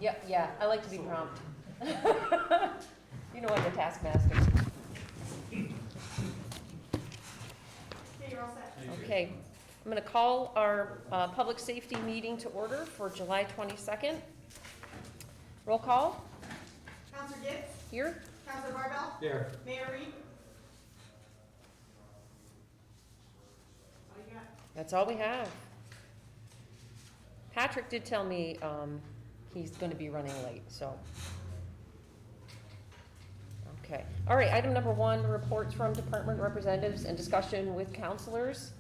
Yep, yeah, I like to be prompt. You know I'm the taskmaster. Okay, you're all set. Okay, I'm going to call our public safety meeting to order for July 22nd. Roll call, Counselor Gibbs? here. Counselor Barbell? Here. Mayor Reed? All you got? That's all we have. Patrick did tell me he's going to be running late, so. Okay, all right, item number 1, reports from department representatives and discussion with counselors.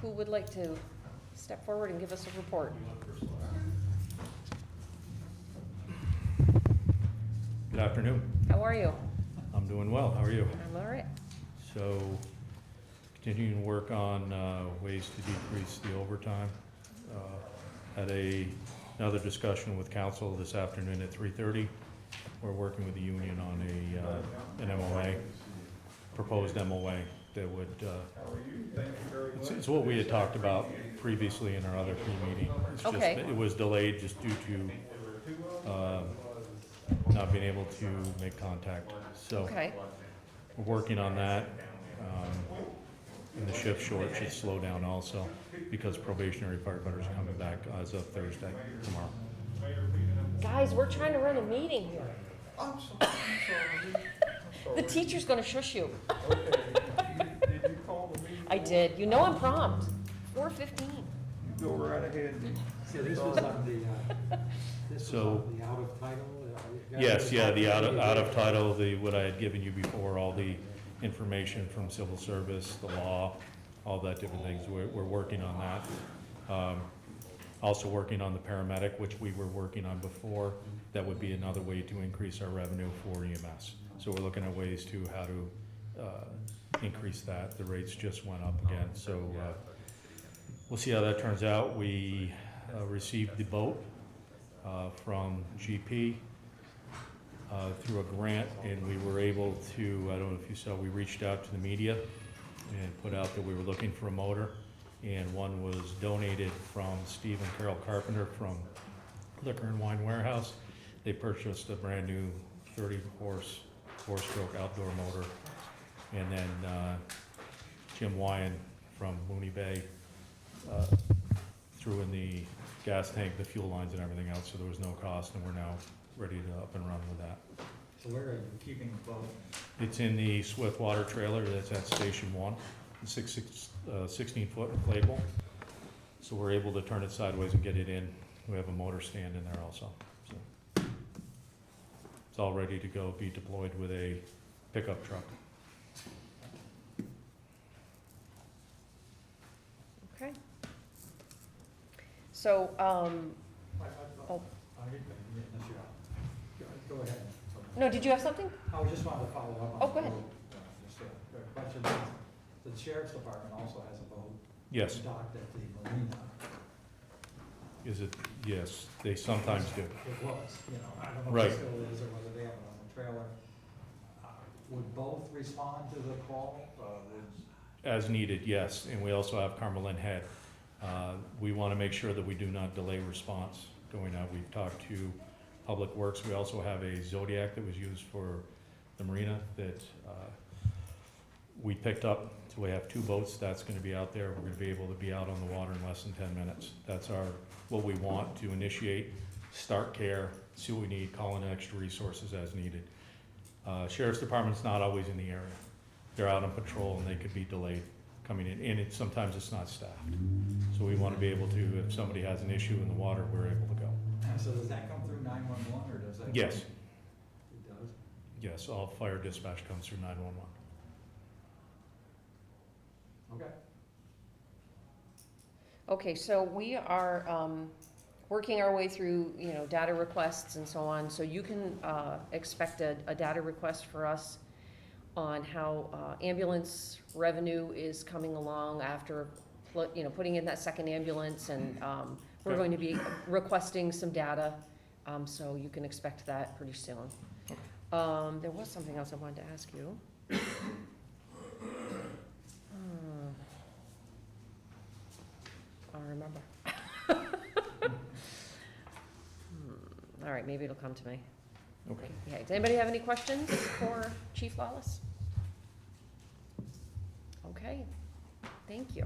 Who would like to step forward and give us a report? Good afternoon. How are you? I'm doing well. How are you? I'm all right. So, continuing to work on ways to decrease the overtime. Had another discussion with council this afternoon at 3:30. We're working with the union on an MOA, proposed MOA that would, it's what we had talked about previously in our other pre-meeting. It's just Okay. that it was delayed just due to not being able to make contact. So Okay, we're working on that. And the shift short should slow down also because probationary firefighters are coming back as of Thursday, tomorrow. guys, we're trying to run a meeting here. I'm sorry. The teacher's going to shush you. Okay. Did you call the meeting? I did. You know I'm prompt. 4:15. You go right ahead. So this was on the, this was So- on the out of title? Yes, yeah, the out of title, what I had given you before, all the information from civil service, the law, all that different things. We're working on that. Also working on the paramedic, which we were working on before. That would be another way to increase our revenue for EMS. So we're looking at ways to how to increase that. The rates just went up again. So we'll see how that turns out. We received the boat from GP through a grant, and we were able to, I don't know if you saw, we reached out to the media and put out that we were looking for a motor, and one was donated from Steve and Carol Carpenter from Liquor and Wine Warehouse. They purchased a brand new 30-horse, four-stroke outdoor motor, and then Jim Wyan from Mooney Bay threw in the gas tank, the fuel lines and everything else, so there was no cost, and we're now ready to up and run with that. So where are you keeping the boat? It's in the Swift Water trailer that's at Station 1, 16-foot inflatable. So we're able to turn it sideways and get it in. We have a motor stand in there also. So it's all ready to go, be deployed with a pickup truck. Okay. So, oh, Go ahead. no, did you have something? I just wanted to follow up on. Oh, go ahead. the boat. Just a question. The sheriff's department also has a boat. Yes. Docked at the marina. Is it? Yes, they sometimes do. It was, you know, I don't know Right. if it still is or whether they have it on the trailer. Would both respond to the call? As needed, yes, and we also have Carmelin Head. We want to make sure that we do not delay response going out. We've talked to Public Works. We also have a Zodiac that was used for the marina that we picked up. So we have 2 boats that's going to be out there. We're going to be able to be out on the water in less than 10 minutes. That's what we want to initiate, start care, see what we need, call in extra resources as needed. Sheriff's Department's not always in the area. They're out on patrol and they could be delayed coming in, and sometimes it's not staffed. So we want to be able to, if somebody has an issue in the water, we're able to go. So does that come through 911 or does that? Yes, It does? yes, all fire dispatch comes through 911. Okay. Okay, so we are working our way through, data requests and so on. So you can expect a data request for us on how ambulance revenue is coming along after, putting in that second ambulance. And we're Okay. going to be requesting some data, so you can expect that pretty soon. There was something else I wanted to ask you. I'll remember. All right, maybe it'll come to me. Okay. Yeah, does anybody have any questions for Chief Lawless? Okay, thank you.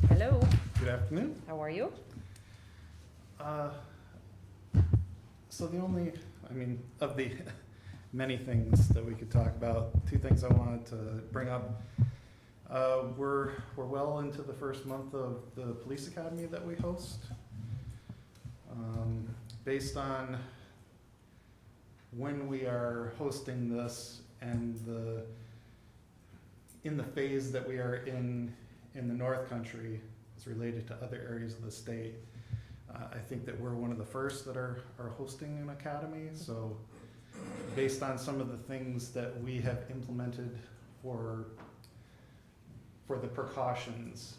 Hello, Good afternoon. how are you? So the only, of the many things that we could talk about, two things I wanted to bring up. We're well into the first month of the police academy that we host. Based on when we are hosting this and in the phase that we are in the North Country, as related to other areas of the state, I think that we're one of the first that are hosting an academy. So based on some of the things that we have implemented for the precautions,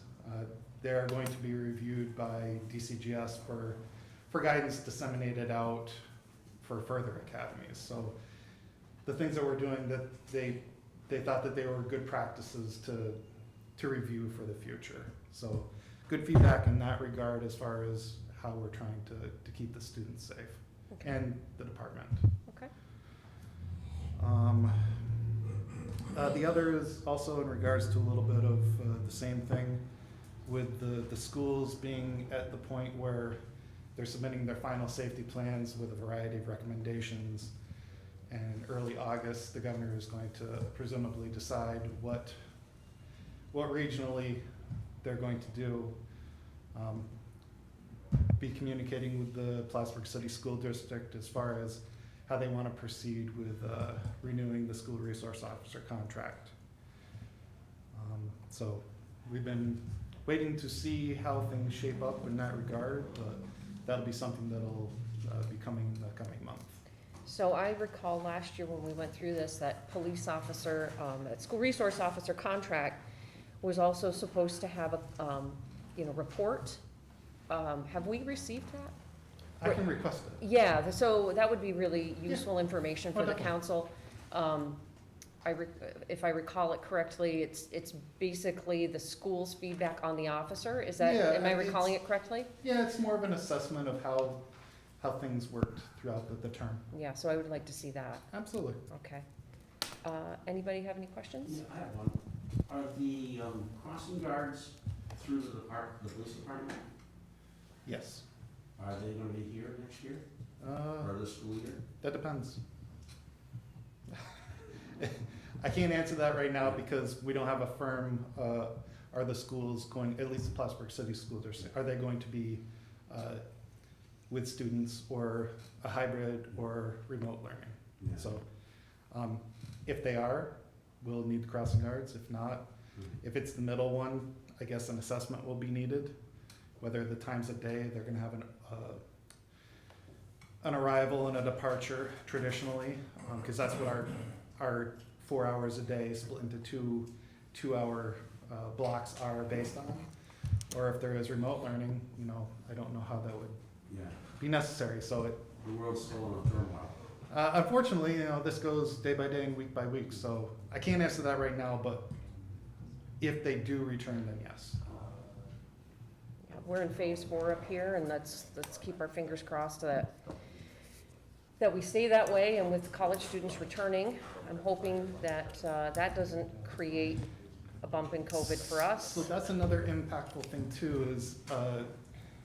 they are going to be reviewed by DCGS for guidance disseminated out for further academies. So the things that we're doing, that they thought that they were good practices to review for the future. So good feedback in that regard as far as how we're trying to keep the students safe Okay. and the department. Okay. The other is also in regards to a little bit of the same thing with the schools being at the point where they're submitting their final safety plans with a variety of recommendations. And early August, the governor is going to presumably decide what regionally they're going to do. Be communicating with the Plattsburgh City School District as far as how they want to proceed with renewing the school resource officer contract. So we've been waiting to see how things shape up in that regard, but that'll be something that'll be coming in the coming month. So I recall last year when we went through this, that police officer, that school resource officer contract was also supposed to have a, report. Have we received that? I can request it. Yeah, so that would be really Yeah. useful information for Oh, the definitely. council. If I recall it correctly, it's basically the school's feedback on the officer. Is that, Yeah, am I it's- recalling it correctly? Yeah, it's more of an assessment of how things worked throughout the term. Yeah, so I would like to see that. Absolutely. Okay. Anybody have any questions? Yeah, I have one. Are the crossing guards through the police department, Yes. are they gonna be here next year, or this school year? That depends. I can't answer that right now because we don't have a firm, are the schools going, at least the Plattsburgh City School District, are they going to be with students or a hybrid or remote learning? Yeah. So, if they are, we'll need the crossing guards. If not, if it's the middle one, I guess an assessment will be needed. Whether the times of day, they're gonna have an arrival and a departure traditionally, because that's what our 4 hours a day split into two-hour blocks are based on. Or if there is remote learning, I don't know how that would Yeah, be necessary. So it, the world's still in a turmoil. unfortunately, this goes day by day and week by week. So I can't answer that right now, but if they do return, then yes. Yeah, we're in phase 4 up here, and let's keep our fingers crossed that we stay that way. And with college students returning, I'm hoping that that doesn't create a bump in COVID for us. So that's another impactful thing too, is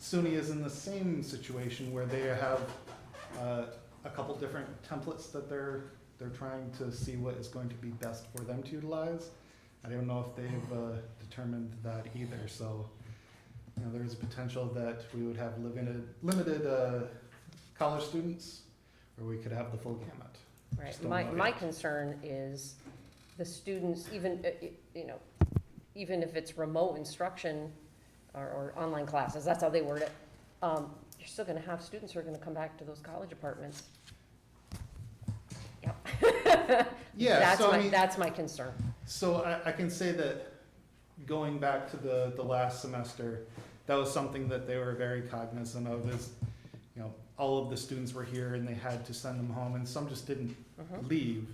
SUNY is in the same situation where they have a couple different templates that they're trying to see what is going to be best for them to utilize. I don't know if they've determined that either, so there's a potential that we would have limited college students, or we could have the full gamut. Right, Just don't know my yet. concern is the students, even if it's remote instruction or online classes, that's how they word it, you're still gonna have students who are gonna come back to those college apartments. Yep. Yeah, so I mean, That's my concern. so I can say that going back to the last semester, that was something that they were very cognizant of, is, all of the students were here and they had to send them home, and some just didn't Mhm. leave.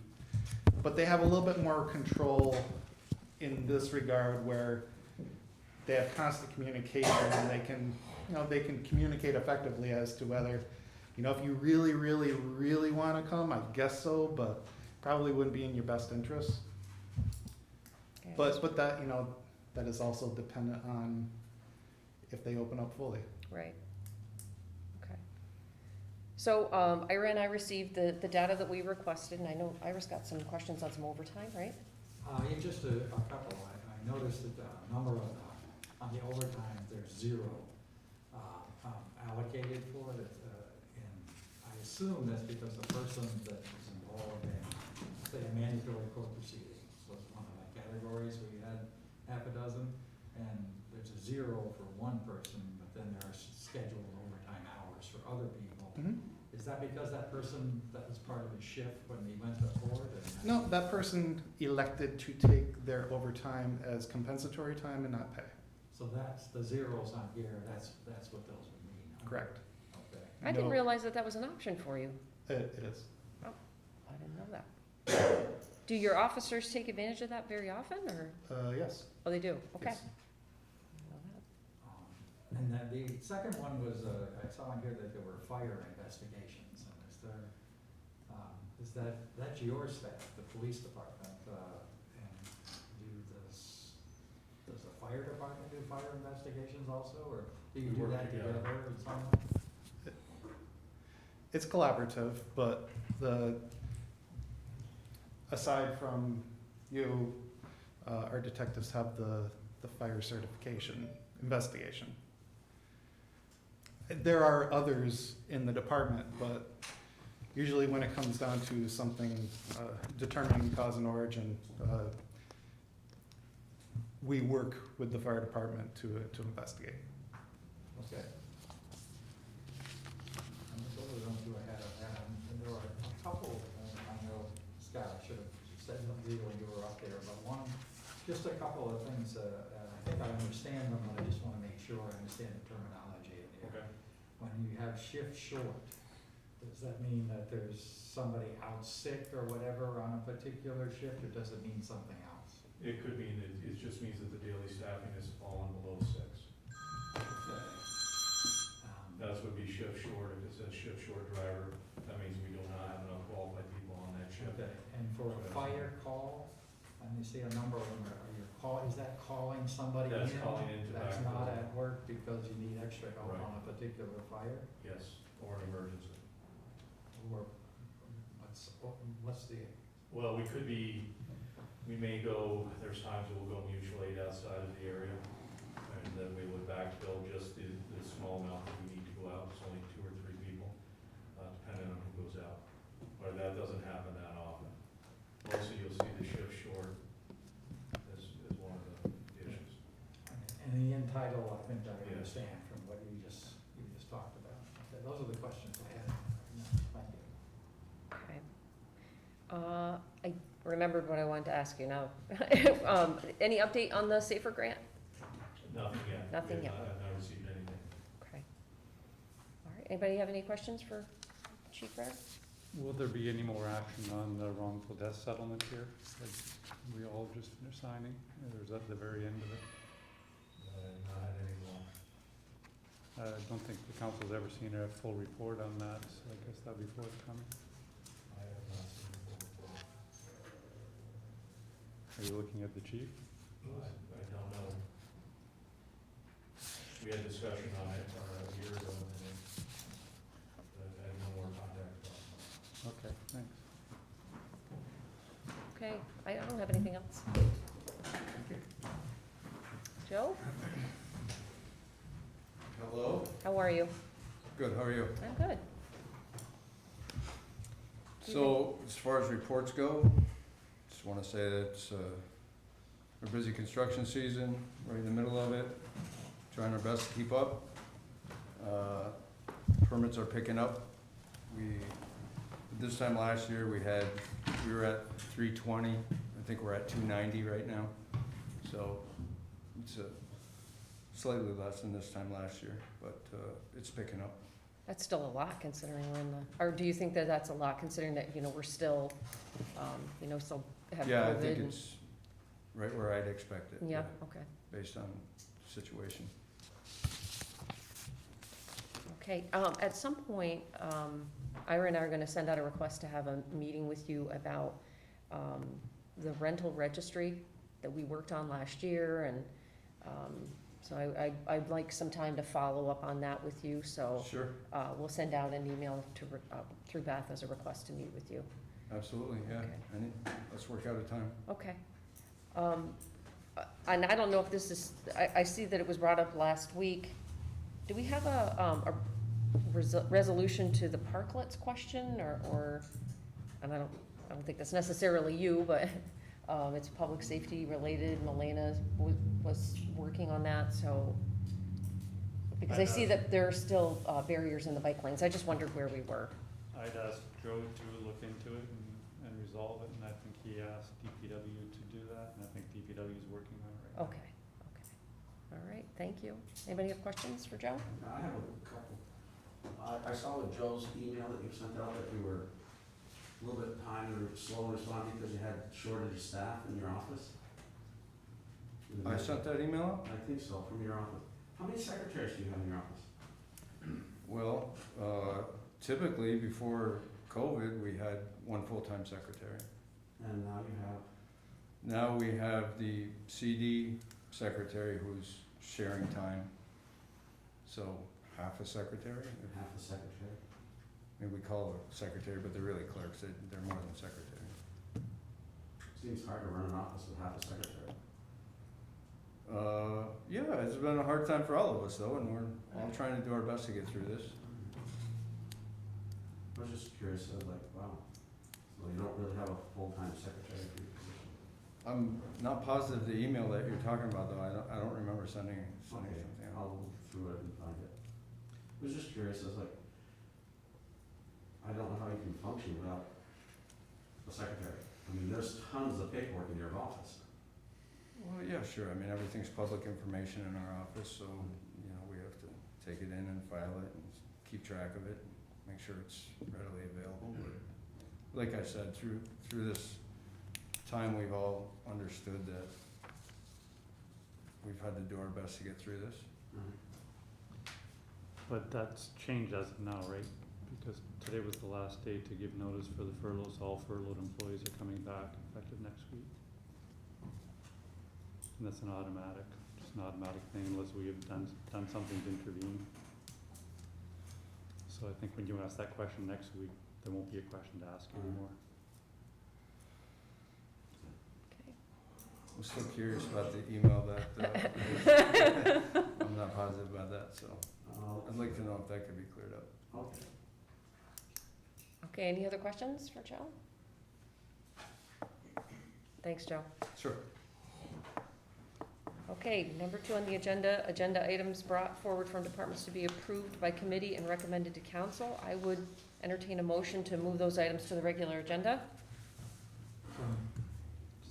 But they have a little bit more control in this regard where they have constant communication and they can, they can communicate effectively as to whether, if you really, really, really wanna come, I guess so, but probably wouldn't be in your best interest. Okay. But that, that is also dependent on if they open up fully. Right. Okay. So, Ira and I received the data that we requested, and I know Ira's got some questions on some overtime, right? Yeah, just a couple. I noticed that the number of, on the overtime, there's 0 allocated for it. And I assume that's because the person that is involved in, say, a mandatory court proceeding was one of the categories where you had half a dozen, and there's a 0 for one person, but then there are scheduled overtime hours for other people. Is that because that person, that was part of his shift when he went to court? No, that person elected to take their overtime as compensatory time and not pay. So that's, the zeros on here, that's what those would mean? Correct. Okay. I didn't No. realize that was an option for you. It is. I didn't know that. Do your officers take advantage of that very often, or? Yes. Oh, they do? Okay. Yes. And then the second one was, I saw in here that there were fire investigations, and is that's your staff, the police department, and does the fire department do fire investigations also, or do you We do work that together. together or something? It's collaborative, but aside from you, our detectives have the fire certification investigation. There are others in the department, but usually when it comes down to something, determining cause and origin, we work with the fire department to investigate. Okay. And those are the ones you had, and there were a couple, I know, Scott, I should have said something when you were up there, but one, just a couple of things, I think I understand them, but I just wanna make sure I understand the terminology in here. Okay. When you have shift short, does that mean that there's somebody out sick or whatever on a particular shift, or does it mean something else? It could mean, it just means that the daily staffing has fallen below 6. Okay. That would be shift short. If it says shift short driver, that means we do not have enough qualified people on that shift. Okay, and for a fire call, and you see a number of them, is that calling somebody in? That's calling in to That's backfill. not at work because you need extra help Right. on a particular fire? Yes, or an emergency. Or what's the, Well, we may go, there's times that we'll go mutual aid outside of the area, and then we would backfill just the small amount that we need to go out. It's only 2 or 3 people, depending on who goes out. But that doesn't happen that often. Mostly you'll see the shift short as one of the issues. and the end title, I think I Yes. understand from what you just talked about. Okay, those are the questions I had. Thank you. Okay. I remembered what I wanted to ask you now. Any update on the SAFER grant? Nothing yet. Nothing We yet. have not received anything. Okay. All right, anybody have any questions for Chief Renner? Will there be any more action on the wrongful death settlement here? Like we all just finished signing, or is that the very end of it? Not had any more. I don't think the council's ever seen a full report on that, so I guess that'll be forthcoming. I have not seen it before. Are you looking at the chief? I don't know. We had discussion on it a year ago, and I had no more contact about it. Okay, thanks. Okay, I don't have anything else. Joe, Hello, how are you? good, how are you? I'm good. So, as far as reports go, just wanna say that it's a busy construction season, right in the middle of it, trying our best to keep up. Permits are picking up. This time last year, we were at 320, I think we're at 290 right now. So, it's slightly less than this time last year, but it's picking up. That's still a lot considering we're in the, or do you think that that's a lot considering that, we're still, still have Yeah, I COVID think and- it's right where I'd expect it. Yeah, okay. Based on situation. Okay, at some point, Ira and I are gonna send out a request to have a meeting with you about, the rental registry that we worked on last year, and, so I'd like some time to follow up on that with you, so, Sure, we'll send out an email to, through Beth as a request to meet with you. absolutely, yeah. Okay. Let's work out a time. Okay. And I don't know if this is, I see that it was brought up last week. Do we have a resolution to the parklets question, or, and I don't think that's necessarily you, but, it's public safety related. Milena was working on that, so, because I see that there are still, barriers in the bike lanes. I just wondered where we were. I'd asked Joe to look into it and resolve it, and I think he asked DPW to do that, and I think DPW is working on it right now. Okay, okay. All right, thank you. Anybody have questions for Joe? I have a couple. I saw with Joe's email that you sent out that you were a little bit behind or slow in responding because you had shortage of staff in your office. I sent that email out? I think so, from your office. How many secretaries do you have in your office? Well, typically, before COVID, we had one full-time secretary. And now you have, Now we have the CD secretary who's sharing time. So half a secretary? half the secretary. I mean, we call it secretary, but they're really clerks. They're more than secretary. Seems hard to run an office with half a secretary. Yeah, it's been a hard time for all of us though, and we're all trying to do our best to get through this. I was just curious, I was like, wow, so you don't really have a full-time secretary for your position? I'm not positive the email that you're talking about though. I don't remember sending Okay, something out. I'll look through it and find it. I was just curious, I was like, I don't know how you can function without a secretary. I mean, there's tons of paperwork in your office. Well, yeah, sure. I mean, everything's public information in our office, so, you know, we have to take it in and file it and keep track of it, and make sure it's readily available. But like I said, through this time, we've all understood that we've had to do our best to get through this. But that's changed as of now, right? Because today was the last day to give notice for the furloughs. All furloughed employees are coming back effective next week. And that's an automatic, just an automatic thing unless we have done something to intervene. So I think when you ask that question next week, there won't be a question to ask anymore. Okay. I'm still curious about the email that, I'm not positive about that, so I'd like to know if that could be cleared up. Okay. Okay, any other questions for Joe? Thanks, Joe. Sure. Okay, number 2 on the agenda items brought forward from departments to be approved by committee and recommended to council. I would entertain a motion to move those items to the regular agenda.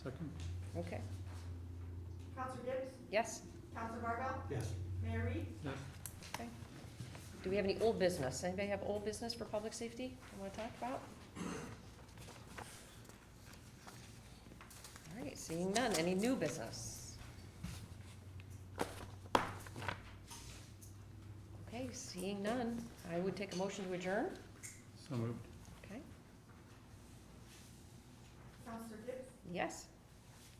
Second? Okay, Counselor Gibbs? yes? Counselor Barbell? Yes. Mayor Reed? Yes. Do we have any old business? Anybody have old business for public safety you want to talk about? All right, seeing none. Any new business? Okay, seeing none. I would take a motion to adjourn. So moved. Okay, Counselor Gibbs? yes?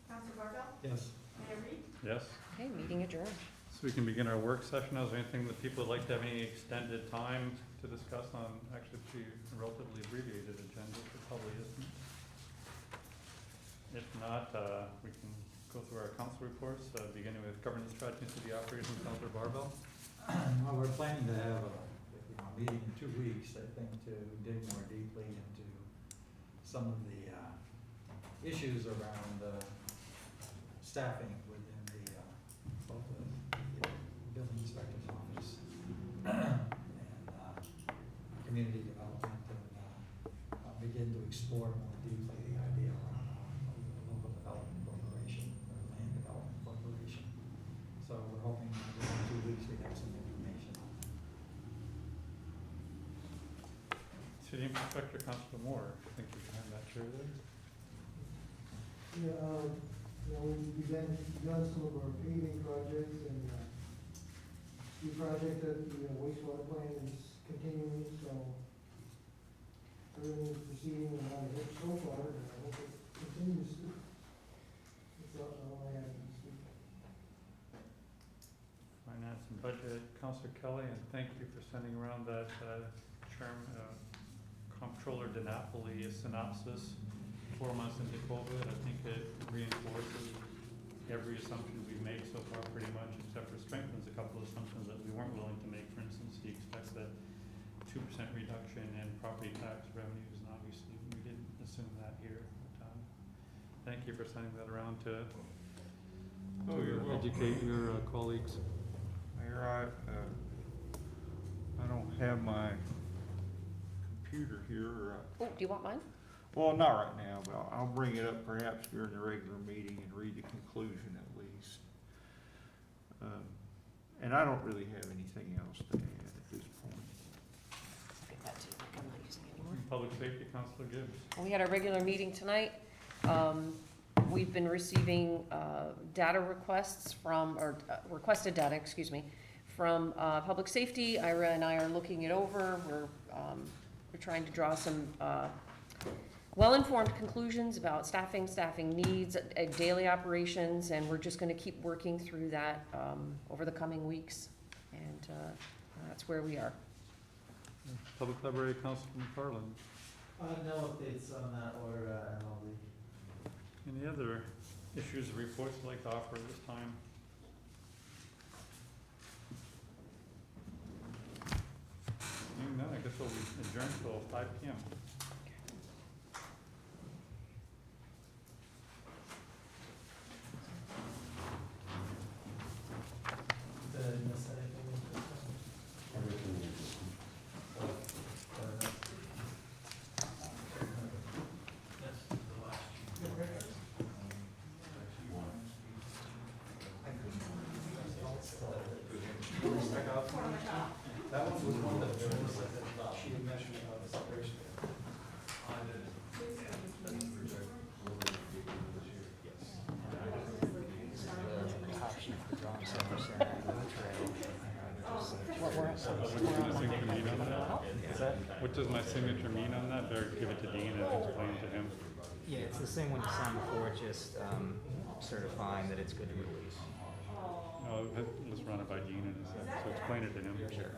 Counselor Barbell? Yes. Mayor Reed? Yes. Okay, meeting adjourned. So we can begin our work session. Is there anything that people would like to have any extended time to discuss on actually a relatively abbreviated agenda, but probably isn't? If not, we can go through our council reports, beginning with governance strategy and city operations, Councilor Barbell. Well, we're planning to have a meeting in 2 weeks, I think, to dig more deeply into some of the issues around staffing within both the building inspector's office and community development, and begin to explore more deeply the idea around a local development corporation or land development corporation. So we're hoping that in 2 weeks we have some information on that. City Inspector, Councilor Moore, I think you can have that chair there. Yeah, you know, we've done some of our paving projects and, the project at the wastewater plant is continuing, so everything is proceeding on a hit so far, and I hope it continues to. That's all I have this week. Finance and Budget, Counselor Kelly, and thank you for sending around that, Comptroller DiNapoli synopsis 4 months into COVID. I think it reinforces every assumption we've made so far pretty much, except for strengthens a couple of assumptions that we weren't willing to make. For instance, he expects a 2% reduction in property tax revenues, and obviously we didn't assume that here. But, thank you for sending that around to you're welcome. educate your colleagues. Mayor, I don't have my computer here, Oh, do you want mine? well, not right now, but I'll bring it up perhaps during the regular meeting and read the conclusion at least. And I don't really have anything else to add at this point. Get that too, I'm not using it anymore. Public Safety, Counselor Gibbs. We had our regular meeting tonight. We've been receiving data requests from, or requested data, excuse me, from Public Safety. Ira and I are looking it over. We're trying to draw some well-informed conclusions about staffing needs, daily operations, and we're just gonna keep working through that over the coming weeks. And that's where we are. Public Library, Counselor McFarland. No updates on that or, MLB. Any other issues or reports you'd like to offer at this time? Seeing none, I guess we'll adjourn till 5 PM. Did I miss anything? Everything is. That one was one that she had mentioned about the separation. What does my signature mean on that? Better give it to Dean and explain to him. Yeah, it's the same one you signed before, just certifying that it's good to release. No, let's run it by Dean in a sec, so explain it to him. Sure.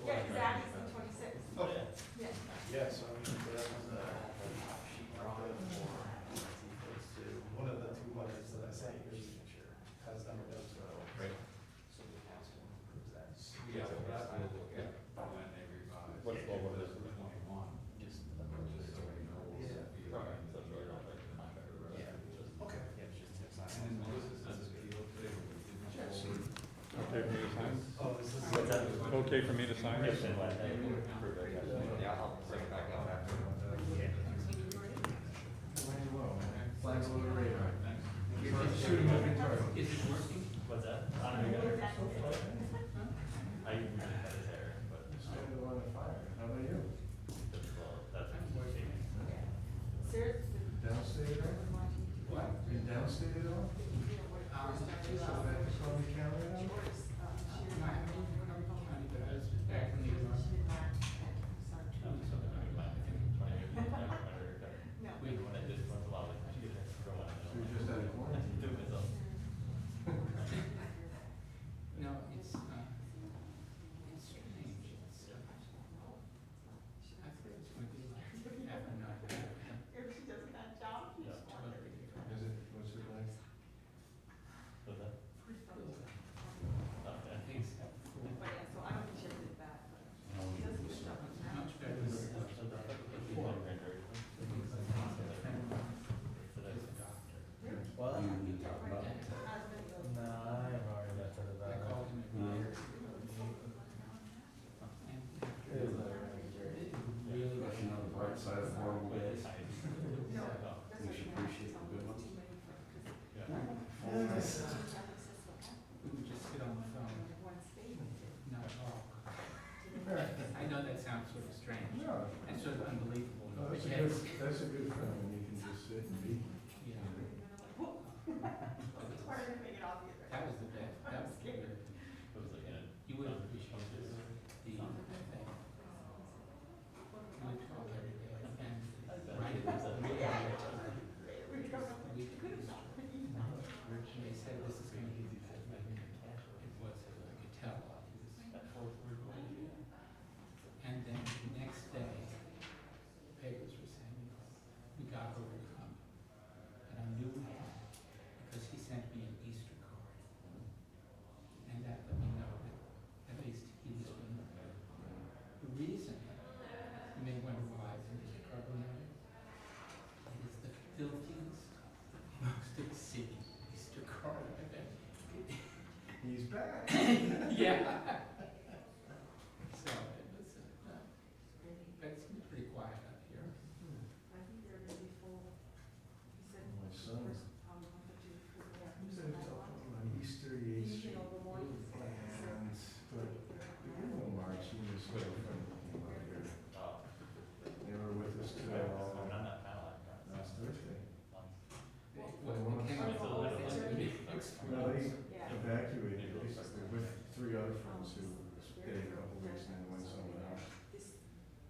Yeah, exactly, it's the 26th. Okay. Yeah. Yeah, so I mean, that was sheet drawing for one of the two budgets that I sent your signature has done it as well. Right. So the council approves that. Yeah, so that I will look at when they revise. What's the one that's the 21? Just the budget. Yeah. Yeah. Okay. Yeah, just to sign. And then Melissa says if you look today, we didn't actually. Okay for me to sign? Oh, this is. Okay for me to sign? Yeah, I'll bring it back up after. Flags over the radar. Shooting moving target. Is it working? What's that? I don't know. I usually had it there, but Still on fire. How about you? that's Seriously? Downstate, right? What? You downstate at all? So that is probably counted out? sort of unbelievable. That's a good, that's a good friend, when you can just sit and be. Yeah. It's harder to make it obvious. That was the best, that was the good. It was like in a. You would appreciate this, the thing. You would talk every day, and right at the beginning, they said this is gonna be, it was, I could tell. And then the next day, the papers were saying, we got over the hump. And I knew we had, because he sent me an Easter card. And that let me know that at least he was being, the reason, you may wonder why it's an Easter card, it is the filthiest, most obscene Easter card I've ever. He's back. Yeah. So it was, but it's been pretty quiet up here. I think they're gonna be full. He said. My son, first, month or two for the- he was on Easter, he ate You know, the morning. and, but beginning of March, he was with a friend who came out here. Oh. They were with us till I'm not that kind of like that. last Thursday. Well, the chemicals, So little. No, they Yeah. evacuated, basically, with three other friends who stayed a couple weeks and then went somewhere else. This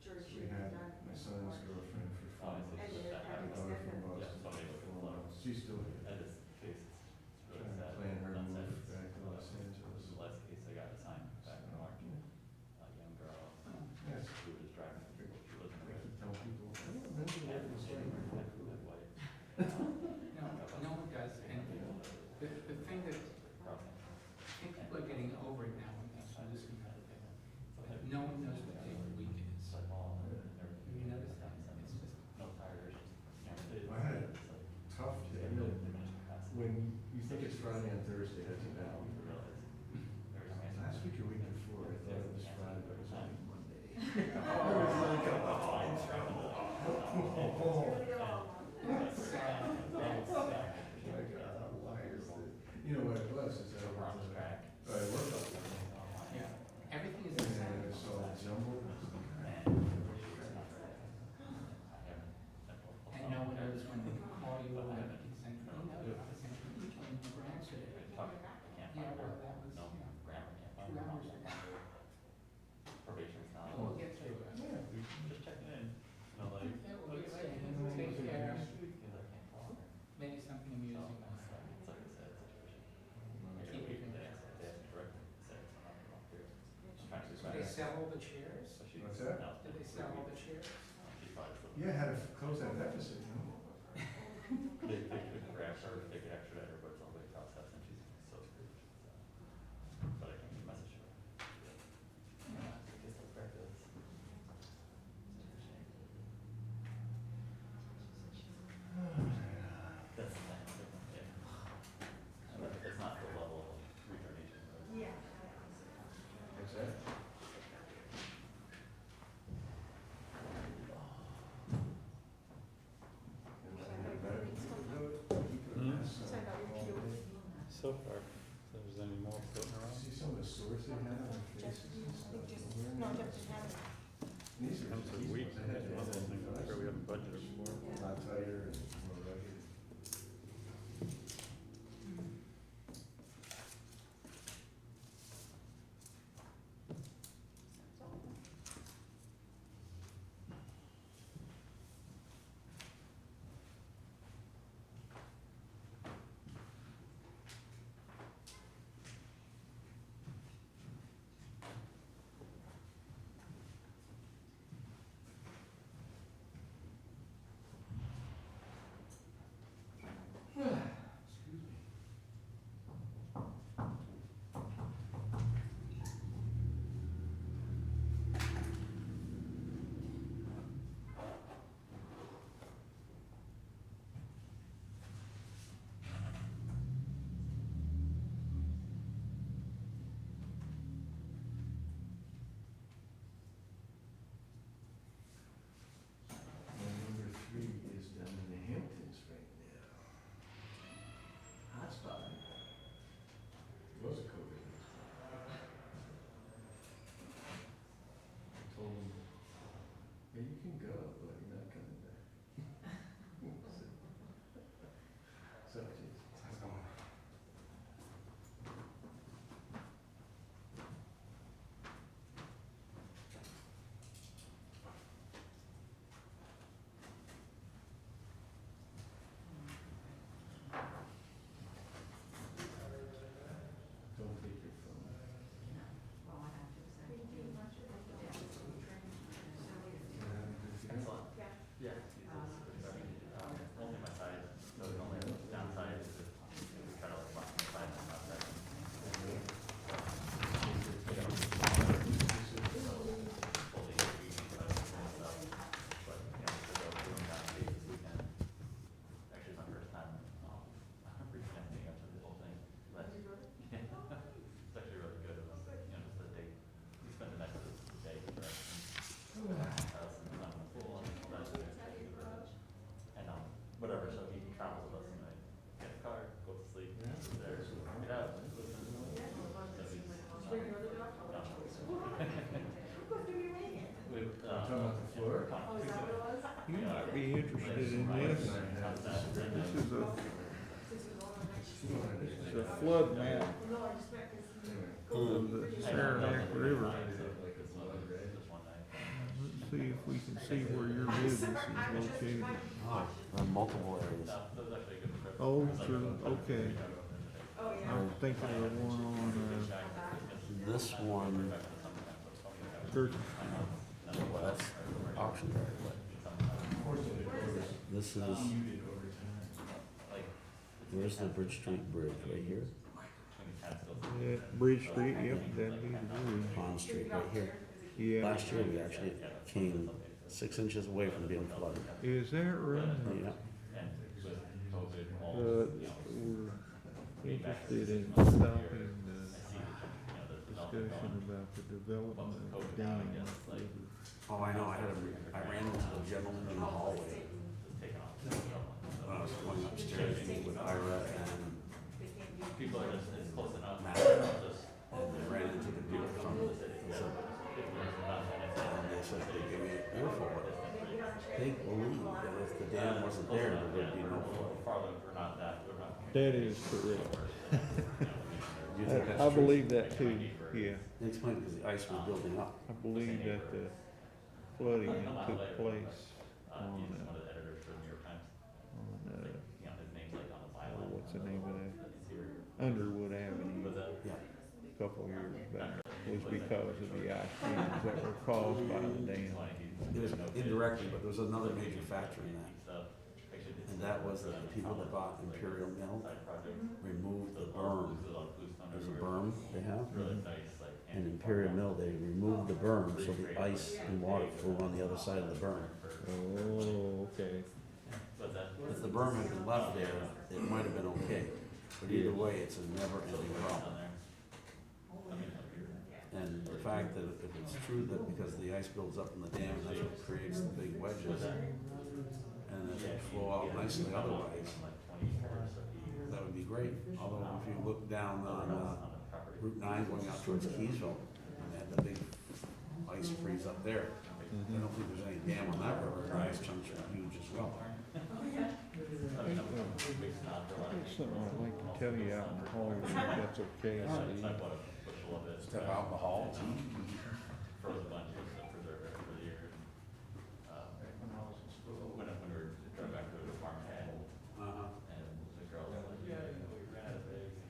church So should we be had done. my son's girlfriend for Oh, I 4 see. And months, then That having my daughter from Stefan. Yeah, Boston somebody for with 4 months. She's still here. That is the case, it's really Trying to sad. plan her Not move sad, it's- back to Los Angeles. The last case I got assigned back in March, a young girl, Yes. who was driving a vehicle, she wasn't I very. keep telling people, I don't remember what it was like. no one does, and the thing that, I think people are getting over it now, and that's losing that thing. But no one knows what day of the week it is. You notice that? It's just, No tires, I had a tough day. When you think it's Friday and Thursday, that's a bad week. Last week or week before, I thought it was Friday, but it was only Monday. I was like, oh, I'm in trouble. You know what it was, is that I worked up there. yeah, everything is exciting. And it's all jumbled. And no one knows when they can call you, or they can send you email, they send you email, and never answer it. Yeah, well, that was, No, you know, grammar can't find 2 it. hours ago. Probation's not. We'll get through it. Yeah. Just checking in, you know, like. Yeah, we'll get right in, take care, Because I can't talk. maybe something amusing. It's like a sad situation. Maybe a week and they asked me directly, said, I'm not going to do it. Just trying to Do get they back. sell all the chairs? So she- What's that? no, Do they sell all the chairs? She probably still. Yeah, had to close that deficit, you know? They could grab her, they could extradite her, but it's all the process and she's so screwed. But I can message her. Yeah, I guess that's practice. That's the thing, yeah. And it's not the level of retardation. Yeah. Exactly. Send out your PO. So far, if there's any more floating around. See some of the sores they have on their faces and stuff. No, Jeff didn't have it. These are Comes just with weeks, I and had that's one of those things I'm sure we haven't budgeted for. A lot tighter and more rugged. You can go, but you're not coming back. So, geez. How's it going? Don't take your phone. Excellent. Yeah. Only my side, so the only downside is if we try to like walk the side and not that. Fully agree, but myself, but, you know, to go doing that this weekend. Actually, it's my first time, reconnecting after the whole thing, but, yeah, it's actually really good. It was, you know, just the day, we spent the next day directing. Whatever, so he travels with us and I get in the car, go to sleep, there, get out, listen. Talking about the floor? You might be interested in this. This is a flood map of the Saranac River. Let's see if we can see where your business is located. Multiple areas. Oh, true, okay. I was thinking of the one on, This one, Church. well, that's auction right. This is, where's the Bridge Street Bridge, right here? Yeah, Bridge Street, yep, that'd be the bridge. Pond Street, right here. Yeah, Last year, we actually came 6 inches away from being flooded. is that right? Yeah. We're interested in stopping the discussion about the development of dam. Oh, I know, I ran into the gentleman in the hallway. When I was going upstairs to meet with Ira and People are just, it's close enough. Matt, and I ran into the people from the, and they said they gave me an earful, but they believe that if the dam wasn't there, there would be no flood. Farther, we're not that, we're not. That is correct. Do you think that's I true? believe that too, yeah. They explained because the ice was building up. I believe that the flooding that took place on, He's one of the editors for the New York Times. on, You know, his name's like on the byline. what's the name of that? He's here. Underwood Avenue, But the, Yeah. a couple of years back, was because of the ice dams that were caused by the dam. It was indirectly, but there was another major factor in that. And that was that the people that bought Imperial Mill removed the berm. There's a berm they have. And Imperial Mill, they removed the berm so the ice and water flew on the other side of the berm. Oh, okay. If the berm had been left there, it might have been okay. But either way, it's a never-ending problem. And the fact that if it's true that because the ice builds up in the dam, and that's what creates the big wedges, and it will flow out nicely otherwise, that would be great. Although if you look down on Route 9 going out towards Keysville, and they had the big ice freeze up there, I don't think there's any dam on that river, the ice chunks are huge as well. There's something I'd like to tell you out in the hall, if that's okay, Steve. Step out in the hall. Froze a bunch, just to preserve it for the year. When we were driving back to the farm head, and the girl was like, yeah, we ran out of eggs.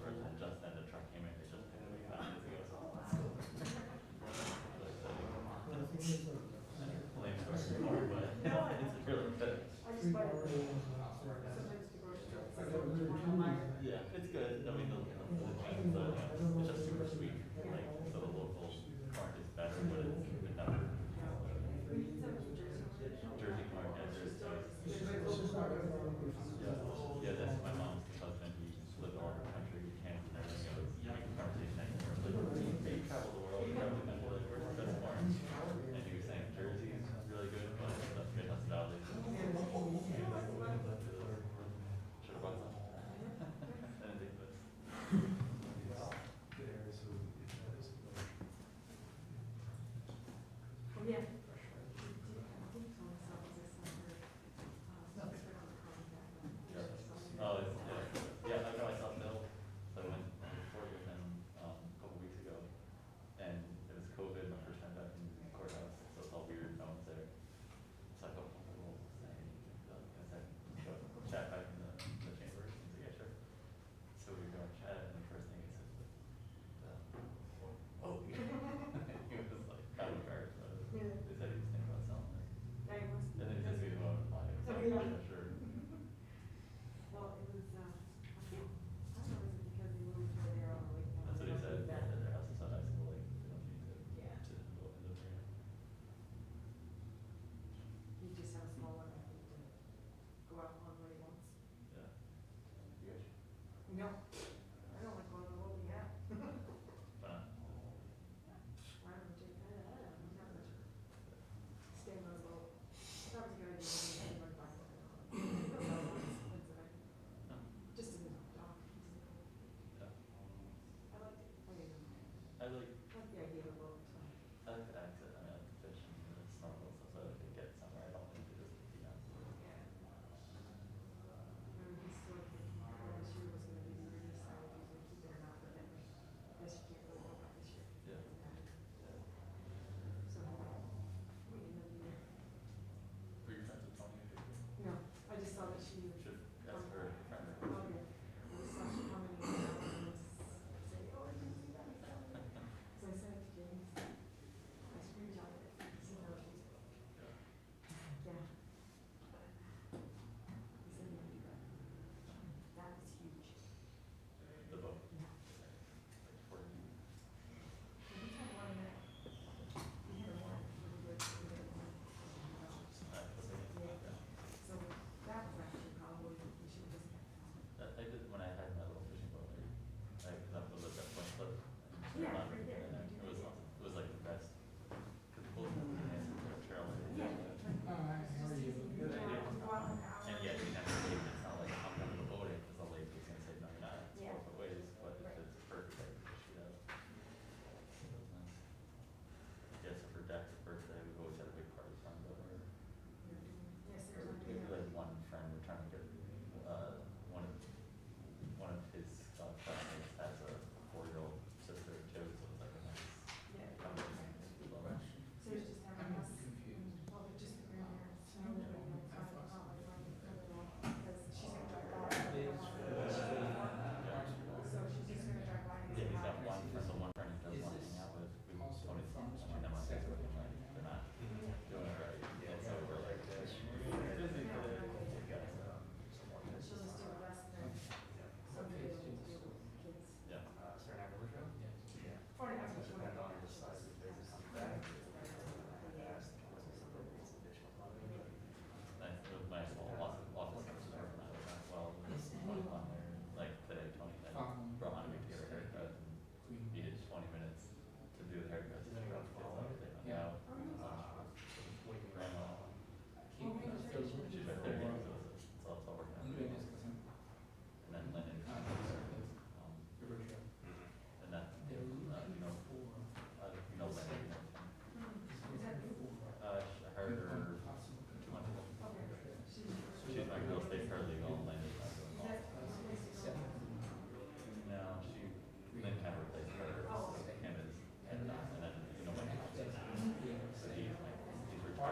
And just then the truck came in, they just picked it up 5 minutes ago. Lame story, but it's really good. Yeah, it's good. I mean, the it's just super sweet. Like, so the local corn is better, but it's never. Jersey corn, yeah, Jersey. Yeah, that's my mom's husband. He lived all over the country, Kansas and everything. It was making conversation. Like, hey, you travel the world, you travel the country, like, where's the best corn? And he was saying Jersey is really good, but that's good hospitality. Should have bought some. And they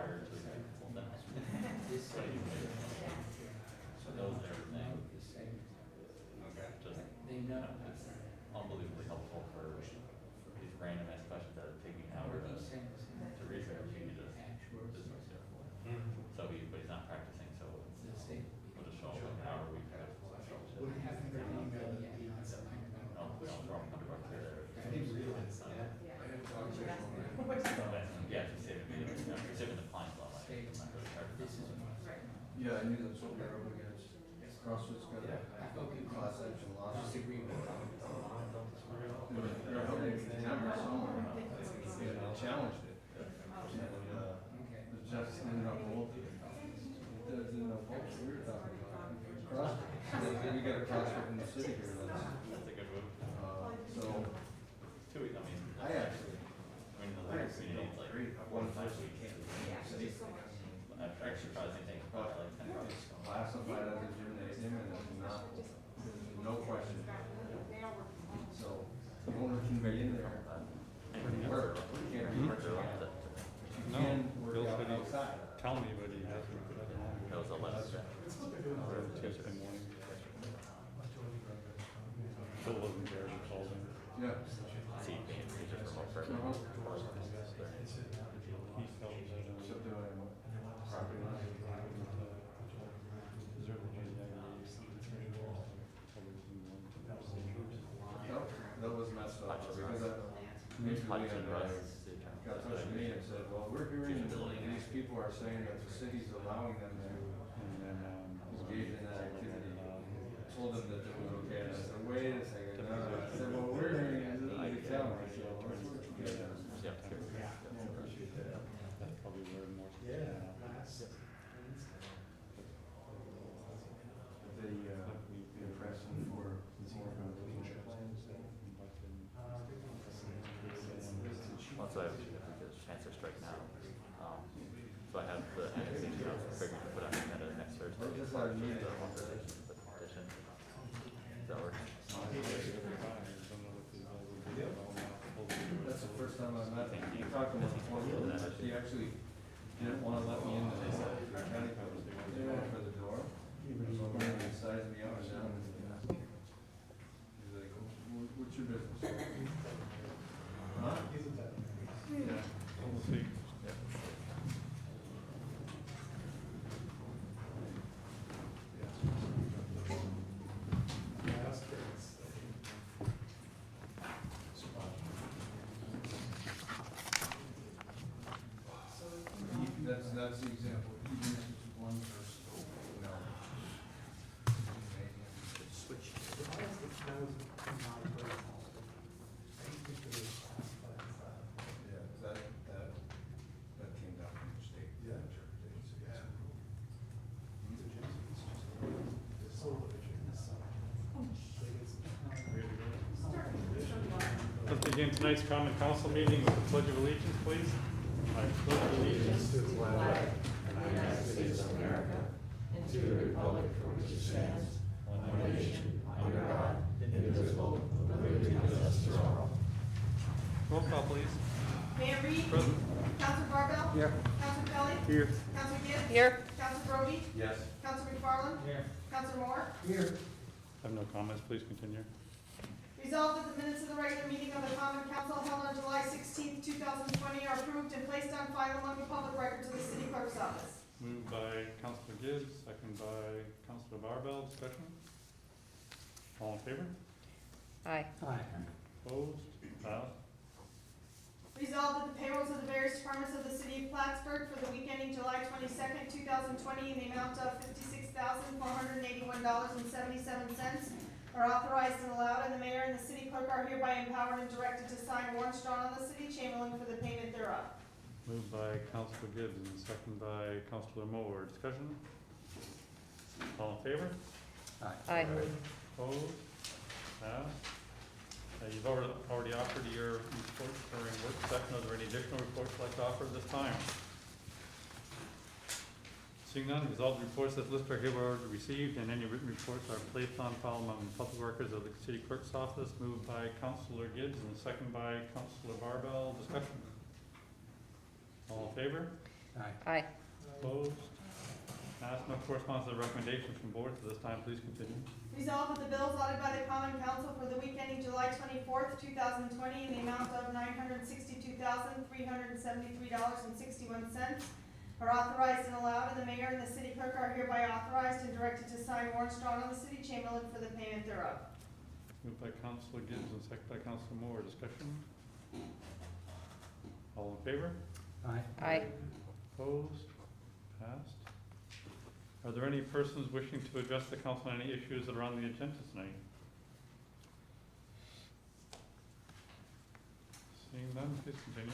prior to the full demo. So you can, so those and everything, just, you know, it's unbelievably helpful for these random ass questions that are taking an hour to research, you just research it. So but he's not practicing, so we'll just show him like an hour a week. What do you think of the email that Dion sent me? No, from $100 there. I didn't realize that. Yeah, just saving me, saving the clients a lot of money. It's not really hard. Yeah, I knew that's what we were up against. CrossFit's got a class action lawsuit. They're holding contempt somewhere. They challenged it. And, the judge didn't uphold it. The judge didn't uphold it. We were talking about CrossFit. We got a CrossFit in the city here. That's a good move. So, 2 weeks, I mean. I actually, I mean, the little community, it's like 1 or 5 weeks. Actually, probably the same thing, probably like 10 weeks. classified as a gymnasium and it's not, there's no question. So, the owner can be in there, work, you can't be working on it. You No, can Bill work out said he- outside. Tell me, but he hasn't. That was the last. Tuesday morning. Bill wasn't there, he called him. Yeah. See, being just remote for Uh-huh. He felt that, Except doing property line. That was messed up, because basically, got touched with me and said, well, we're hearing these people are saying that the city's allowing them to engage in that activity. Told them that it was okay, and I said, wait a second, no, I said, well, we're hearing it, this is the county, so let's work together. I appreciate that. That's probably where more. The impression for more competition plans. Once I have the chance to strike now, so I have the annexation of figuring to put on the agenda next Thursday. I just had a meeting. The authorization of the petition. That works. That's the first time I've met him. He talked to me before, he actually didn't wanna let me in the county cover. They went for the door. So I'm gonna size me up and down. He's like, what's your business? Huh? Yeah. We'll see. That's the example. He uses one person. No. Switch. Yeah, that came down from the state. Yeah. Let's begin tonight's common council meeting with the pledge of allegiance, please. I pledge allegiance to the flag of the United States of America and to the republic for which it stands, one nation, under God, indivisible, with liberty and justice for all. Roll call, please. Mayor Reed. Present. Council Barbell. Here. Council Kelly. Here. Council Gibbs. Here. Council Brody. Yes. Council McFarland. Here. Council Moore. Here. I have no comments, please continue. Resolved that the minutes of the regular meeting of the Common Council held on July 16th, 2020 are approved and placed on file among the public records of the city clerk's office. Moved by Councilor Gibbs, second by Councilor Barbell. Discussion? All in favor? Aye. Opposed? Passed. Resolved that the payrolls of the various departments of the city of Plattsburgh for the week ending July 22nd, 2020 in the amount of $56,481.77 are authorized and allowed, and the mayor and the city clerk are hereby empowered and directed to sign warrants drawn on the city chamberlain for the payment thereof. Moved by Councilor Gibbs and second by Councilor Moore. Discussion? All in favor? Aye. Opposed? Passed. You've already offered your report during work session. Are there any additional reports you'd like to offer at this time? Seeing none, resolved reports that list are hereby received and any written reports are placed on file among the public records of the city clerk's office. Moved by Councilor Gibbs and second by Councilor Barbell. Discussion? All in favor? Aye. Opposed? Passed. No correspondence or recommendations from boards at this time. Please continue. Resolved that the bills ordered by the common council for the week ending July 24th, 2020 in the amount of $962,373.61 are authorized and allowed, and the mayor and the city clerk are hereby authorized and directed to sign warrants drawn on the city chamberlain for the payment thereof. Moved by Councilor Gibbs and second by Councilor Moore. Discussion? All in favor? Aye. Opposed? Passed. Are there any persons wishing to address the council on any issues that are on the agenda tonight? Seeing none, please continue.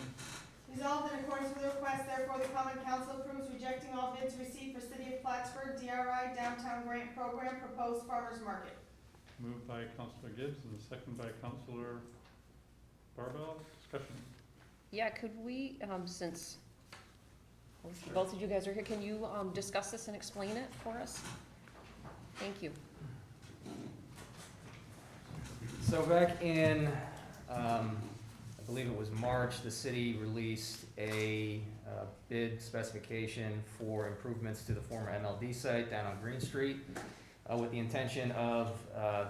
Resolved in accordance with the request, therefore, the common council approves rejecting all bids received for City of Plattsburgh DRI Downtown Grant Program proposed farmers market. Moved by Councilor Gibbs and second by Councilor Barbell. Discussion? Yeah, could we, since both of you guys are here, can you, discuss this and explain it for us? Thank you. So back in, I believe it was March, the city released a bid specification for improvements to the former MLD site down on Green Street, with the intention of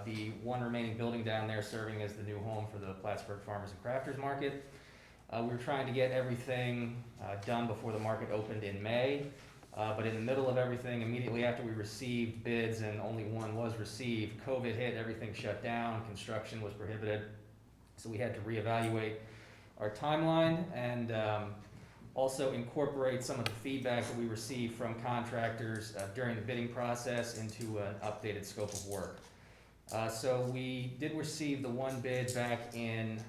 the one remaining building down there serving as the new home for the Plattsburgh Farmers and Crafters Market. We were trying to get everything done before the market opened in May, but in the middle of everything, immediately after we received bids and only one was received, COVID hit, everything shut down, construction was prohibited, so we had to reevaluate our timeline and also incorporate some of the feedback that we received from contractors during the bidding process into an updated scope of work. So we did receive the one bid back in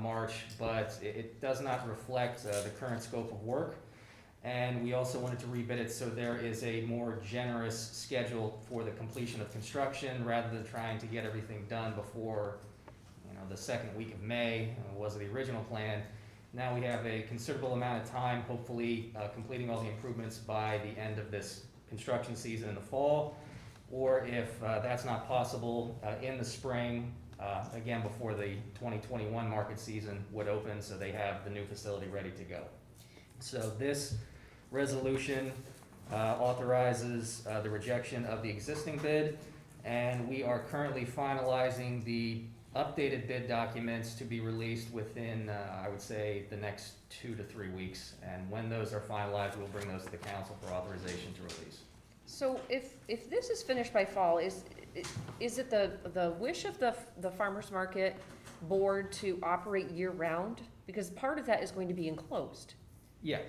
March, but it does not reflect the current scope of work. And we also wanted to rebid it so there is a more generous schedule for the completion of construction rather than trying to get everything done before, the second week of May was the original plan. Now we have a considerable amount of time, hopefully completing all the improvements by the end of this construction season in the fall, or if that's not possible, in the spring, again before the 2021 market season would open, so they have the new facility ready to go. So this resolution authorizes the rejection of the existing bid, and we are currently finalizing the updated bid documents to be released within, I would say, the next 2 to 3 weeks. And when those are finalized, we'll bring those to the council for authorization to release. So if this is finished by fall, is it the wish of the farmer's market board to operate year-round? Because part of that is going to be enclosed. Yeah.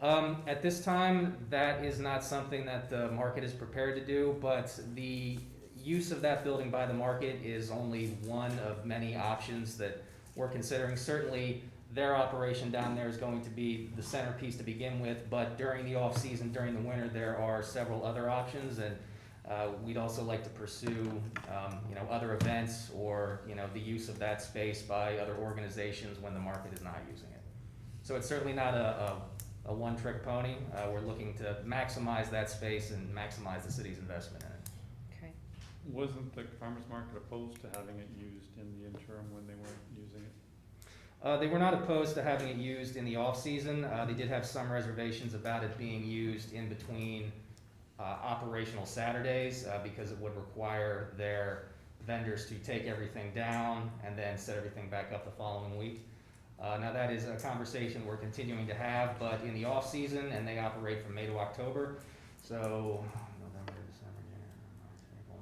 At this time, that is not something that the market is prepared to do, but the use of that building by the market is only one of many options that we're considering. Certainly, their operation down there is going to be the centerpiece to begin with, but during the off-season, during the winter, there are several other options, and we'd also like to pursue, other events or, the use of that space by other organizations when the market is not using it. So it's certainly not a one-trick pony. We're looking to maximize that space and maximize the city's investment in it. Okay. Wasn't the farmer's market opposed to having it used in the interim when they weren't using it? They were not opposed to having it used in the off-season. They did have some reservations about it being used in between operational Saturdays because it would require their vendors to take everything down and then set everything back up the following week. Now that is a conversation we're continuing to have, but in the off-season, and they operate from May to October, so November, December, January, March, April.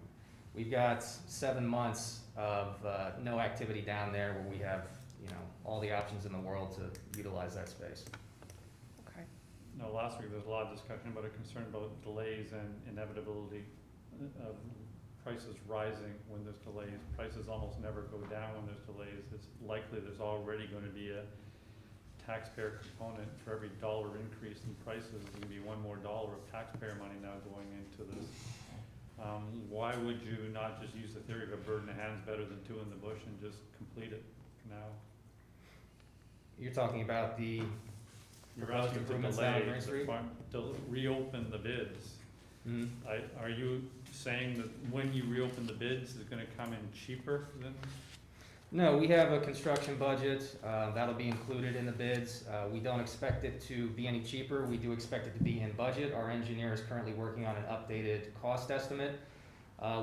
We've got 7 months of no activity down there where we have, all the options in the world to utilize that space. Okay. No, last week there was a lot of discussion about a concern about delays and inevitability of prices rising when there's delays. Prices almost never go down when there's delays. It's likely there's already going to be a taxpayer component for every dollar increase in prices. There's going to be $1 more of taxpayer money now going into this. Why would you not just use the theory of a bird in the hand's better than two in the bush and just complete it now? You're talking about the You're proposed asking for improvements down on Green delays Street? to reopen the bids. Mhm. Are you saying that when you reopen the bids, it's gonna come in cheaper than? No, we have a construction budget, that'll be included in the bids. We don't expect it to be any cheaper, we do expect it to be in budget. Our engineer is currently working on an updated cost estimate.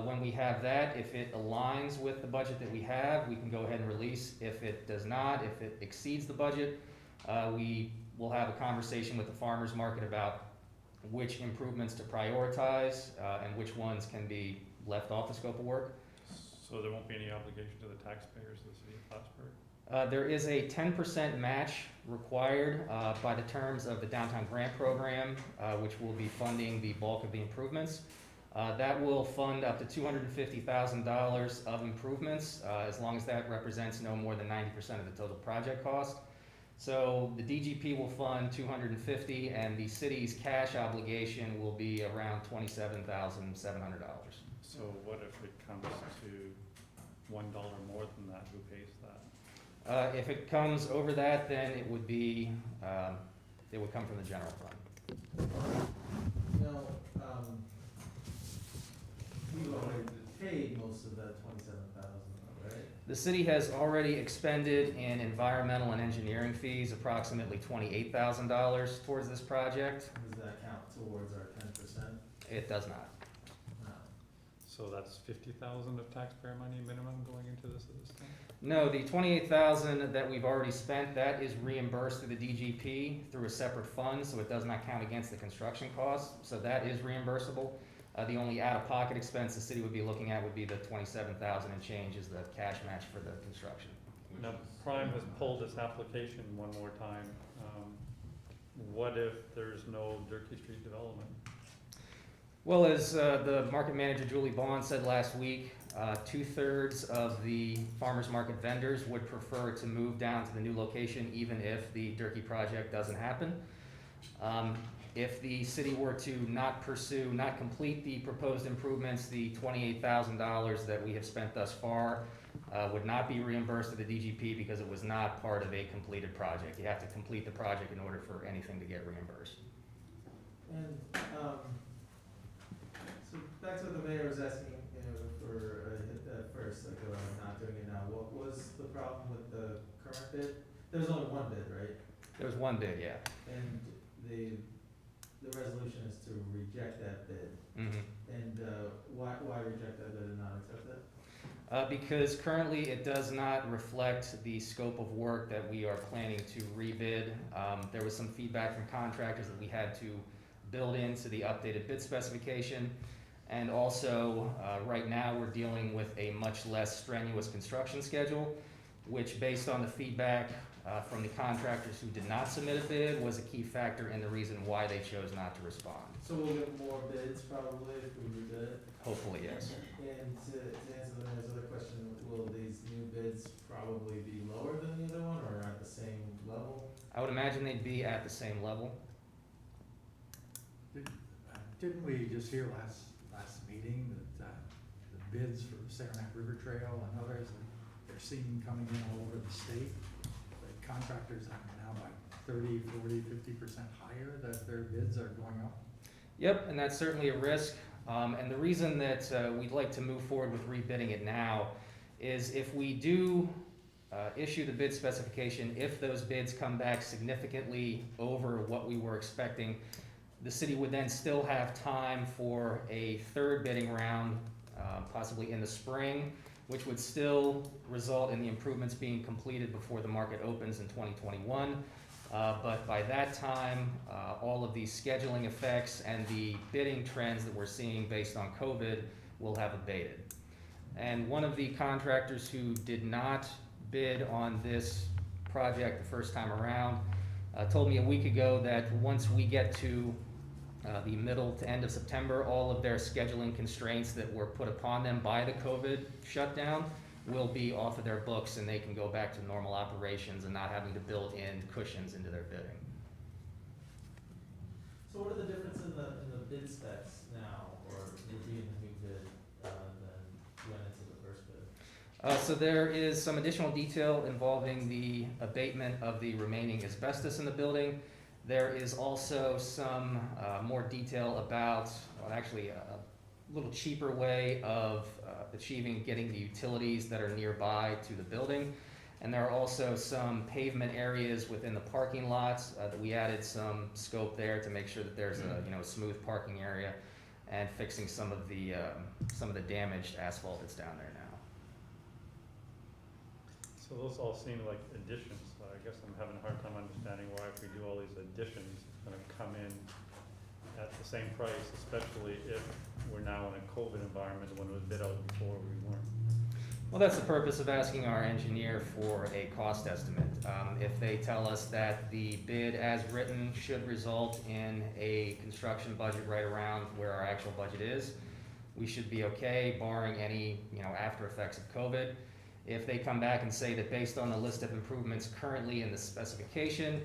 When we have that, if it aligns with the budget that we have, we can go ahead and release. If it does not, if it exceeds the budget, we will have a conversation with the farmer's market about which improvements to prioritize, and which ones can be left off the scope of work. So there won't be any obligation to the taxpayers of the city of Plattsburgh? There is a 10% match required by the terms of the downtown grant program, which will be funding the bulk of the improvements. That will fund up to $250,000 of improvements, as long as that represents no more than 90% of the total project cost. So the DGP will fund $250,000, and the city's cash obligation will be around $27,700. So what if it comes to $1 more than that, who pays that? If it comes over that, then it would be, it would come from the general fund. No, you already paid most of that 27,000, right? The city has already expended in environmental and engineering fees approximately $28,000 towards this project. Does that count towards our 10%? It does not. No. So that's 50,000 of taxpayer money minimum going into this at this time? No, the $28,000 that we've already spent, that is reimbursed through the DGP through a separate fund, so it does not count against the construction costs, so that is reimbursable. The only out-of-pocket expense the city would be looking at would be the $27,000 and change is the cash match for the construction. Now, Prime has pulled its application one more time. What if there's no Durkee Street development? Well, as the market manager Julie Bond said last week, 2/3 of the farmers market vendors would prefer to move down to the new location even if the Durkee project doesn't happen. If the city were to not complete the proposed improvements, the $28,000 that we have spent thus far would not be reimbursed to the DGP because it was not part of a completed project. You have to complete the project in order for anything to get reimbursed. And, so back to what the mayor was asking, for, at first, like, not doing it now, what was the problem with the current bid? There was only one bid, right? There was one bid, yeah. And the resolution is to reject that bid. Mm-hmm. And, why reject that bid and not accept it? Because currently it does not reflect the scope of work that we are planning to rebid. There was some feedback from contractors that we had to build into the updated bid specification. And also, right now, we're dealing with a much less strenuous construction schedule, which based on the feedback from the contractors who did not submit a bid was a key factor in the reason why they chose not to respond. So we'll get more bids probably if we rebid it? Hopefully, yes. And to answer the mayor's other question, will these new bids probably be lower than the other one or at the same level? I would imagine they'd be at the same level. Didn't we just hear last meeting that the bids for the Saranac River Trail and others, they're seen coming in all over the state? The contractors are now by 30, 40, 50% higher, that their bids are going up? Yep, and that's certainly a risk. And the reason that we'd like to move forward with rebidding it now is if we do issue the bid specification, if those bids come back significantly over what we were expecting, the city would then still have time for a third bidding round, possibly in the spring, which would still result in the improvements being completed before the market opens in 2021. But by that time, all of the scheduling effects and the bidding trends that we're seeing based on COVID will have abated. And one of the contractors who did not bid on this project the first time around told me a week ago that once we get to the middle to end of September, all of their scheduling constraints that were put upon them by the COVID shutdown will be off of their books and they can go back to normal operations and not having to build in cushions into their bidding. So what are the differences in the bid specs now, or would be in the new bid, than went into the first bid? So there is some additional detail involving the abatement of the remaining asbestos in the building. There is also some more detail about, well, actually little cheaper way of achieving getting the utilities that are nearby to the building. And there are also some pavement areas within the parking lots that we added some scope there to make sure that there's a, you know, a smooth parking area, and fixing some of the damaged asphalt that's down there now. So those all seem like additions, so I guess I'm having a hard time understanding why if we do all these additions, it's gonna come in at the same price, especially if we're now in a COVID environment when it was bid out before we weren't. Well, that's the purpose of asking our engineer for a cost estimate. If they tell us that the bid as written should result in a construction budget right around where our actual budget is, we should be okay, barring any, you know, after effects of COVID. If they come back and say that based on the list of improvements currently in the specification,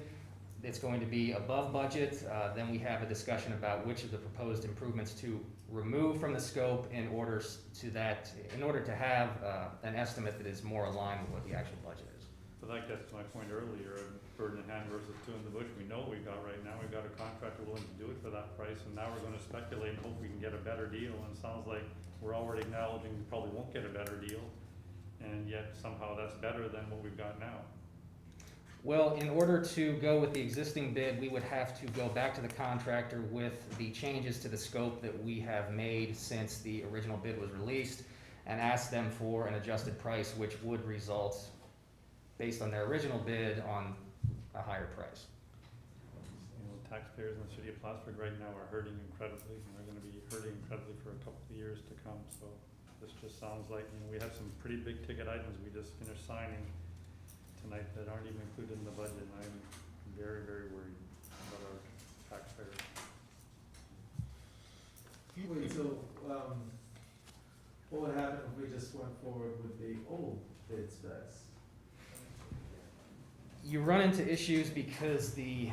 it's going to be above budget, then we have a discussion about which of the proposed improvements to remove from the scope in order to have an estimate that is more aligned with what the actual budget is. But that gets to my point earlier, bird in the hand versus two in the bush. We know what we've got right now. We've got a contractor willing to do it for that price, and now we're gonna speculate and hope we can get a better deal. And it sounds like we're already acknowledging we probably won't get a better deal, and yet somehow that's better than what we've got now. Well, in order to go with the existing bid, we would have to go back to the contractor with the changes to the scope that we have made since the original bid was released, and ask them for an adjusted price, which would result, based on their original bid, on a higher price. You know, taxpayers in the city of Plattsburgh right now are hurting incredibly, and they're gonna be hurting incredibly for a couple of years to come. So this just sounds like, you know, we have some pretty big ticket items we just finished signing tonight that aren't even included in the budget, and I'm very, very worried about our taxpayers. Wait, so, what would happen if we just went forward with the old bid specs? You run into issues because the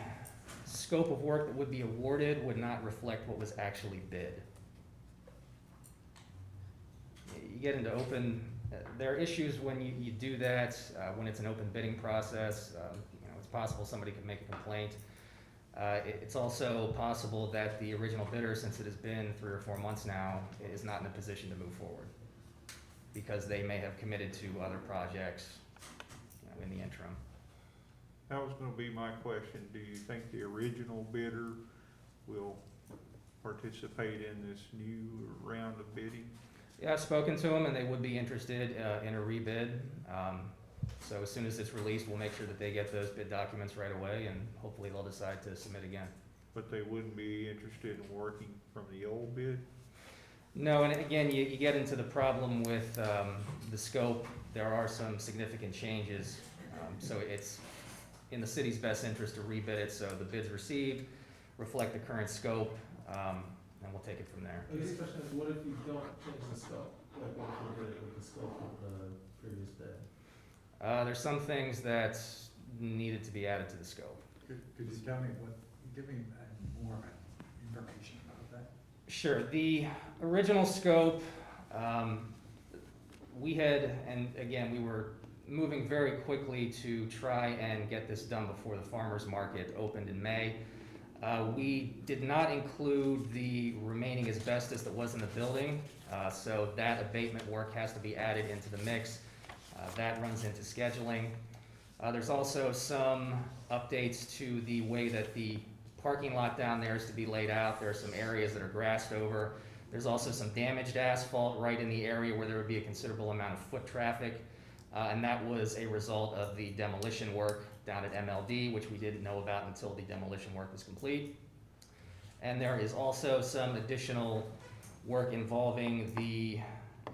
scope of work that would be awarded would not reflect what was actually bid. You get into there are issues when you do that, when it's an open bidding process. You know, it's possible somebody could make a complaint. It's also possible that the original bidder, since it has been 3 or 4 months now, is not in a position to move forward, because they may have committed to other projects, you know, in the interim. That was gonna be my question. Do you think the original bidder will participate in this new round of bidding? Yeah, I've spoken to them, and they would be interested in a rebid. So as soon as it's released, we'll make sure that they get those bid documents right away, and hopefully they'll decide to submit again. But they wouldn't be interested in working from the old bid? No, and again, you get into the problem with the scope. There are some significant changes, so it's in the city's best interest to rebid it, so the bids received reflect the current scope, and we'll take it from there. I guess the question is, what if you don't change the scope? Like, what if we did it with the scope of the previous bid? There's some things that needed to be added to the scope. Could you tell me give me more information about that? Sure. The original scope, we had, and again, we were moving very quickly to try and get this done before the farmer's market opened in May. We did not include the remaining asbestos that was in the building, so that abatement work has to be added into the mix. That runs into scheduling. There's also some updates to the way that the parking lot down there is to be laid out. There are some areas that are grassed over. There's also some damaged asphalt right in the area where there would be a considerable amount of foot traffic, and that was a result of the demolition work down at MLD, which we didn't know about until the demolition work was complete. And there is also some additional work involving the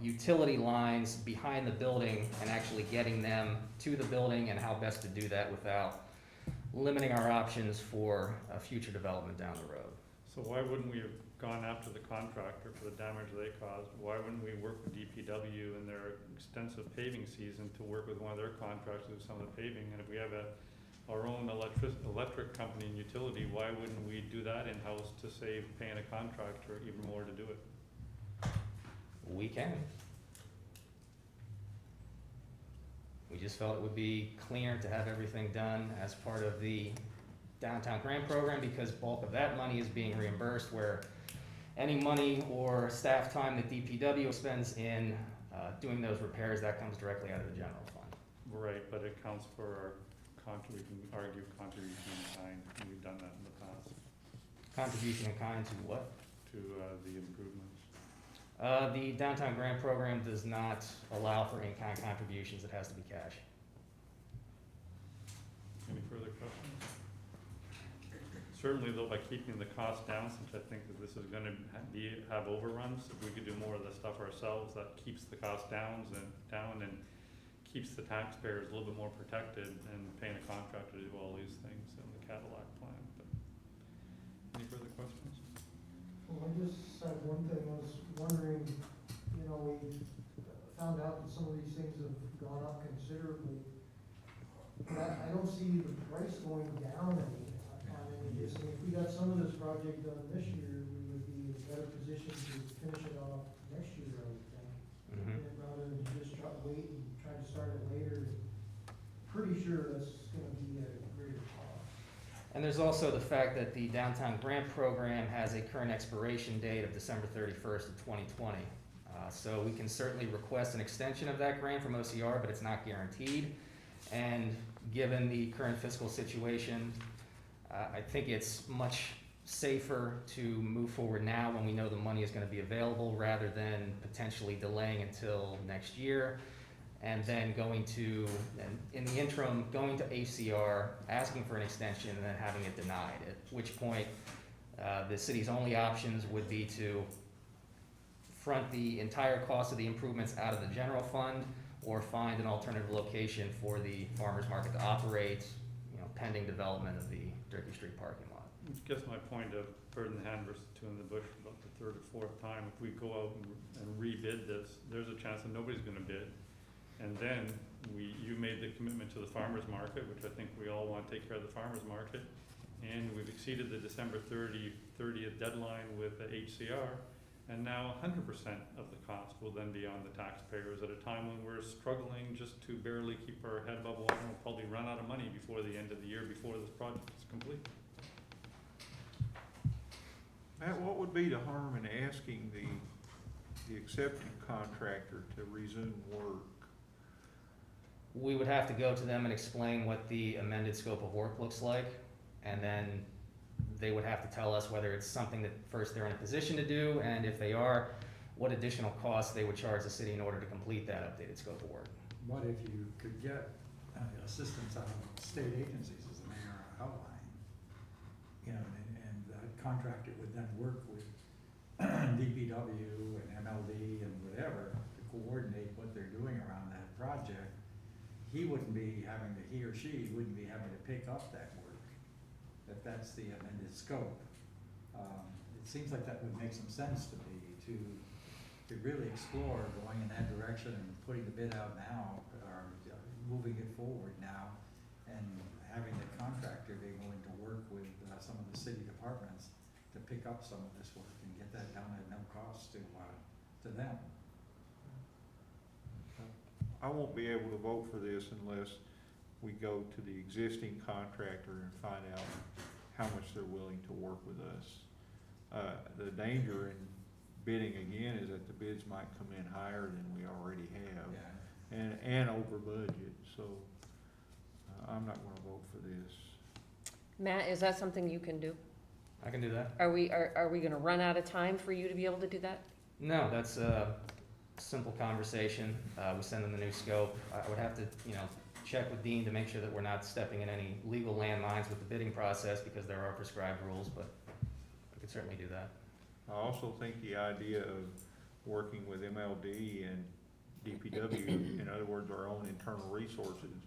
utility lines behind the building and actually getting them to the building, and how best to do that without limiting our options for future development down the road. So why wouldn't we have gone after the contractor for the damage they caused? Why wouldn't we work with DPW in their extensive paving season to work with one of their contractors to do some of the paving? And if we have our own electric company and utility, why wouldn't we do that in-house to save paying a contractor even more to do it? We can. We just felt it would be cleaner to have everything done as part of the downtown grant program, because bulk of that money is being reimbursed, where any money or staff time that DPW spends in doing those repairs, that comes directly out of the general fund. Right, but it counts for our we can argue contribution in kind, and we've done that in the past, Contribution in kind to what? to, the improvements. The downtown grant program does not allow for in-kind contributions, it has to be cash. Any further questions? Certainly though, by keeping the cost down, since I think that this is gonna have overruns, if we could do more of the stuff ourselves, that keeps the cost down and keeps the taxpayers a little bit more protected and paying a contractor to do all these things in the Cadillac plan. But any further questions? Well, I just had one thing, I was wondering, you know, we found out that some of these things have gone up considerably. But I don't see the price going down any, on any of this. I mean, if we got some of this project done this year, we would be in a better position to finish it off next year, I would think. Rather than just wait and try to start it later. Pretty sure that's gonna be a greater cost. And there's also the fact that the downtown grant program has a current expiration date of December 31st of 2020. So we can certainly request an extension of that grant from OCR, but it's not guaranteed. And given the current fiscal situation, I think it's much safer to move forward now when we know the money is gonna be available, rather than potentially delaying until next year. And then going to, and in the interim, going to ACR, asking for an extension, and then having it denied. At which point, the city's only options would be to front the entire cost of the improvements out of the general fund, or find an alternative location for the farmer's market to operate, you know, pending development of the Turkey Street parking lot. I guess my point of bird in the hand versus two in the bush about the third or fourth time, if we go out and rebid this, there's a chance that nobody's gonna bid. And then you made the commitment to the farmer's market, which I think we all wanna take care of the farmer's market. And we've exceeded the December 30th deadline with the HCR. And now 100% of the cost will then be on the taxpayers at a time when we're struggling just to barely keep our head above water, and we'll probably run out of money before the end of the year, before this project is complete. Matt, what would be the harm in asking the accepting contractor to resume work? We would have to go to them and explain what the amended scope of work looks like, and then they would have to tell us whether it's something that first they're in a position to do, and if they are, what additional costs they would charge the city in order to complete that updated scope of work. What if you could get assistance out of state agencies, as the mayor outlined? You know, and that contractor would then work with DPW and MLD and whatever to coordinate what they're doing around that project. He or she wouldn't be having to pick up that work, if that's the amended scope. It seems like that would make some sense to me, to really explore going in that direction and putting the bid out now, or moving it forward now, and having the contractor be willing to work with some of the city departments to pick up some of this work and get that done at no cost to them. I won't be able to vote for this unless we go to the existing contractor and find out how much they're willing to work with us. The danger in bidding again is that the bids might come in higher than we already have, and over budget, so I'm not gonna vote for this. Matt, is that something you can do? I can do that. Are we gonna run out of time for you to be able to do that? No, that's a simple conversation. We send them the new scope. I would have to, you know, check with Dean to make sure that we're not stepping in any legal landmines with the bidding process, because there are prescribed rules, but we could certainly do that. I also think the idea of working with MLD and DPW, in other words, our own internal resources,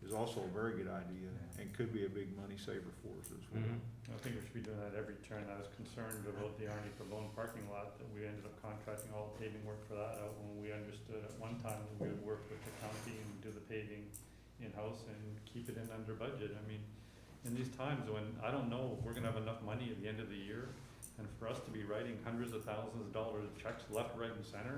is also a very good idea and could be a big money saver for us as well. Mm-hmm. I think we should be doing that every turn. I was concerned about the Arnie Pavone parking lot, that we ended up contracting all the paving work for that out, when we understood at one time that we would work with the county and do the paving in-house and keep it in under budget. I mean, in these times when I don't know if we're gonna have enough money at the end of the year, and for us to be writing hundreds of thousands of dollars of checks left, right, and center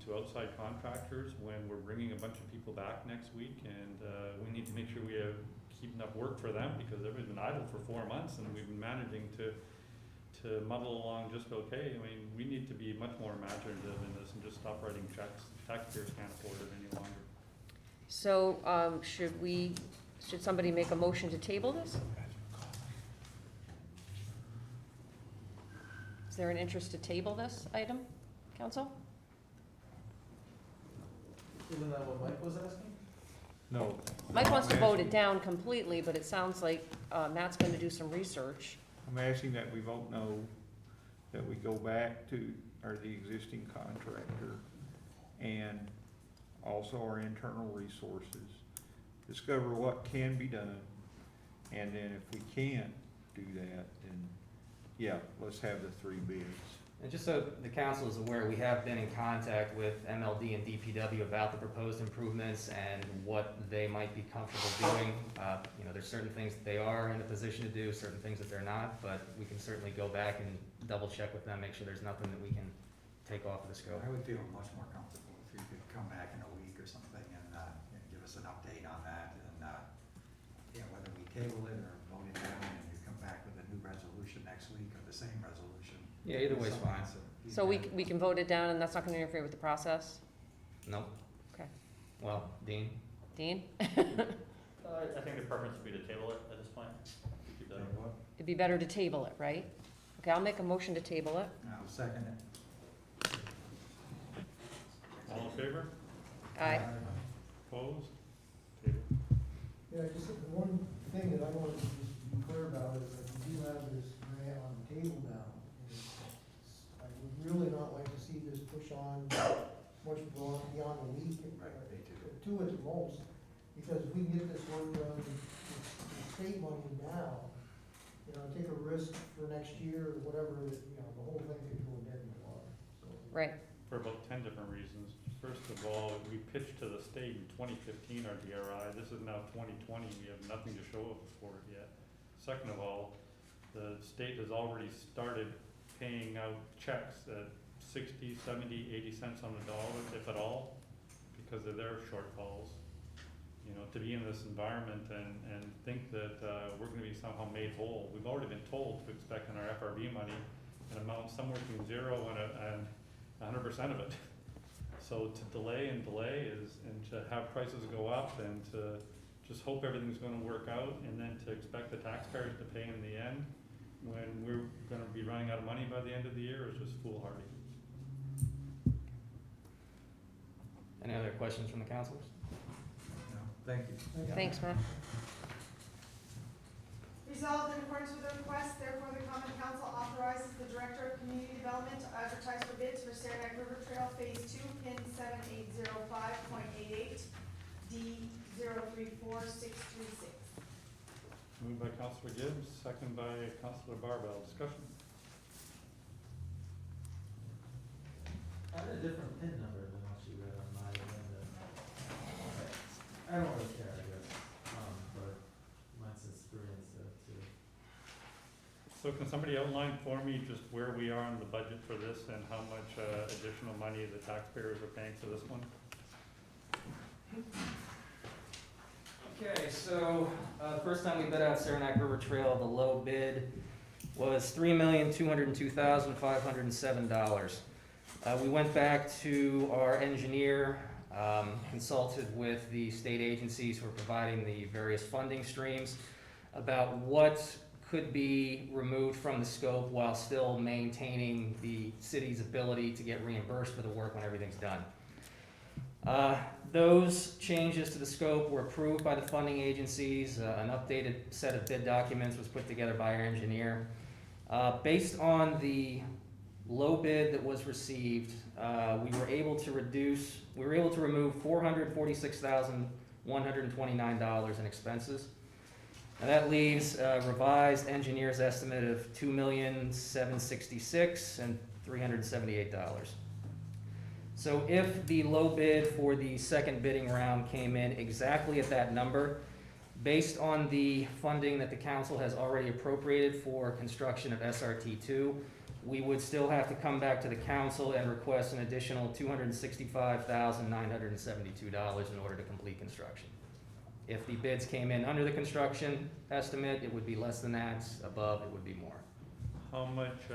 to outside contractors when we're bringing a bunch of people back next week, and we need to make sure we keep enough work for them, because everybody's been idle for 4 months, and we've been managing to to muddle along just okay. I mean, we need to be much more imaginative in this and just stop writing checks. Taxpayers can't afford it any longer. So, should somebody make a motion to table this? Is there an interest to table this item, council? Isn't that what Mike was asking? No. Mike wants to I'm vote it asking- down completely, but it sounds like Matt's gonna do some research. I'm asking that we vote no, that we go back to the existing contractor and also our internal resources, discover what can be done, and then if we can't do that, then, yeah, let's have the 3 bids. And just so the council is aware, we have been in contact with MLD and DPW about the proposed improvements and what they might be comfortable doing. You know, there's certain things that they are in a position to do, certain things that they're not, but we can certainly go back and double check with them, make sure there's nothing that we can take off of the scope. I would feel much more comfortable if you could come back in a week or something and give us an update on that, and whether we table it or vote it down, and you come back with a new resolution next week or the same resolution. Yeah, either way's fine. So we can vote it down and that's not gonna interfere with the process? Nope. Okay. Well, Dean? Dean? I think the preference would be to table it at this point. Keep that open. It'd be better to table it, right? Okay, I'll make a motion to table it. I'll second it. All in favor? Aye. Opposed? Table. Yeah, just the one thing that I wanted to just be clear about is that we do have this grant on the table now. And I would really not like to see this push on much beyond a week, two at the most. Because if we can get this work done with state money now, take a risk for next year or whatever, the whole thing could go dead in the water, so. Right. For about 10 different reasons. First of all, we pitched to the state in 2015 our DRI. This is now 2020. We have nothing to show for it yet. Second of all, the state has already started paying out checks at 60, 70, 80 cents on the dollar, if at all, because of their shortfalls. You know, to be in this environment and think that we're gonna be somehow made whole. We've already been told to expect in our FRB money an amount somewhere between 0 and 100% of it. So to delay and to have prices go up and to just hope everything's gonna work out, and then to expect the taxpayers to pay in the end when we're gonna be running out of money by the end of the year is just foolhardy. Any other questions from the councilors? No, thank you. Thanks, Matt. Resolved in accordance with the request, therefore the common council authorizes the director of community development to advertise for bids for Saranac River Trail Phase 2, pin 7805.88, D034636. Moved by Councilor Gibbs, second by Councilor Barbell. Discussion. I had a different PIN number than what you read on my agenda. I don't really care, I guess, but mine's experienced it too. So can somebody outline for me just where we are in the budget for this and how much additional money the taxpayers are paying for this one? Okay, so, the first time we bid out Saranac River Trail, the low bid was $3,202,507. We went back to our engineer, consulted with the state agencies who are providing the various funding streams about what could be removed from the scope while still maintaining the city's ability to get reimbursed for the work when everything's done. Those changes to the scope were approved by the funding agencies. An updated set of bid documents was put together by our engineer. Based on the low bid that was received, we were able to remove $446,129 in expenses. And that leaves a revised engineer's estimate of $2,766,378. and $378. So if the low bid for the second bidding round came in exactly at that number, based on the funding that the council has already appropriated for construction of SRT2, we would still have to come back to the council and request an additional $265,972 in order to complete construction. If the bids came in under the construction estimate, it would be less than that. Above, it would be more. How much,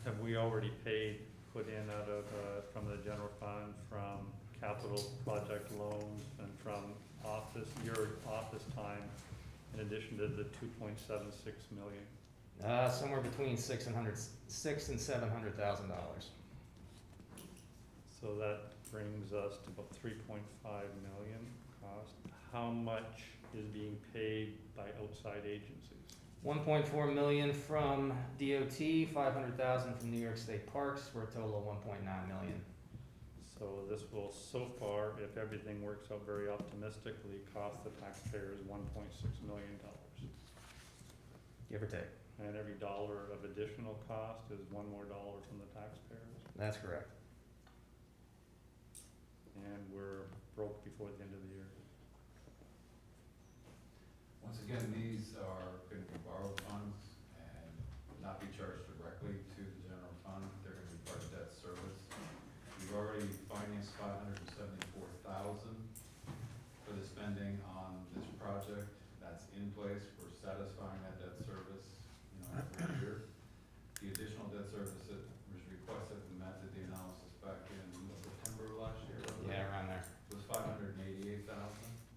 have we already paid, put in out of, from the general fund, from capital project loans, and from office, your office time, in addition to the 2.76 million? Somewhere between $600 and $700,000. So that brings us to about 3.5 million cost. How much is being paid by outside agencies? 1.4 million from DOT, 500,000 from New York State Parks, for a total of 1.9 million. So this will, so far, if everything works out very optimistically, cost the taxpayers $1.6 million. Give or take. And every dollar of additional cost is $1 more from the taxpayers. That's correct. And we're broke before the end of the year. Once again, these are going to be borrowed funds and not be charged directly to the general fund. They're going to be part of debt service. We've already financed $574,000 for the spending on this project. That's in place. We're satisfying that debt service, every year. The additional debt service that was requested from Matt did the analysis back in September of last year. Yeah, around there. Was $588,000.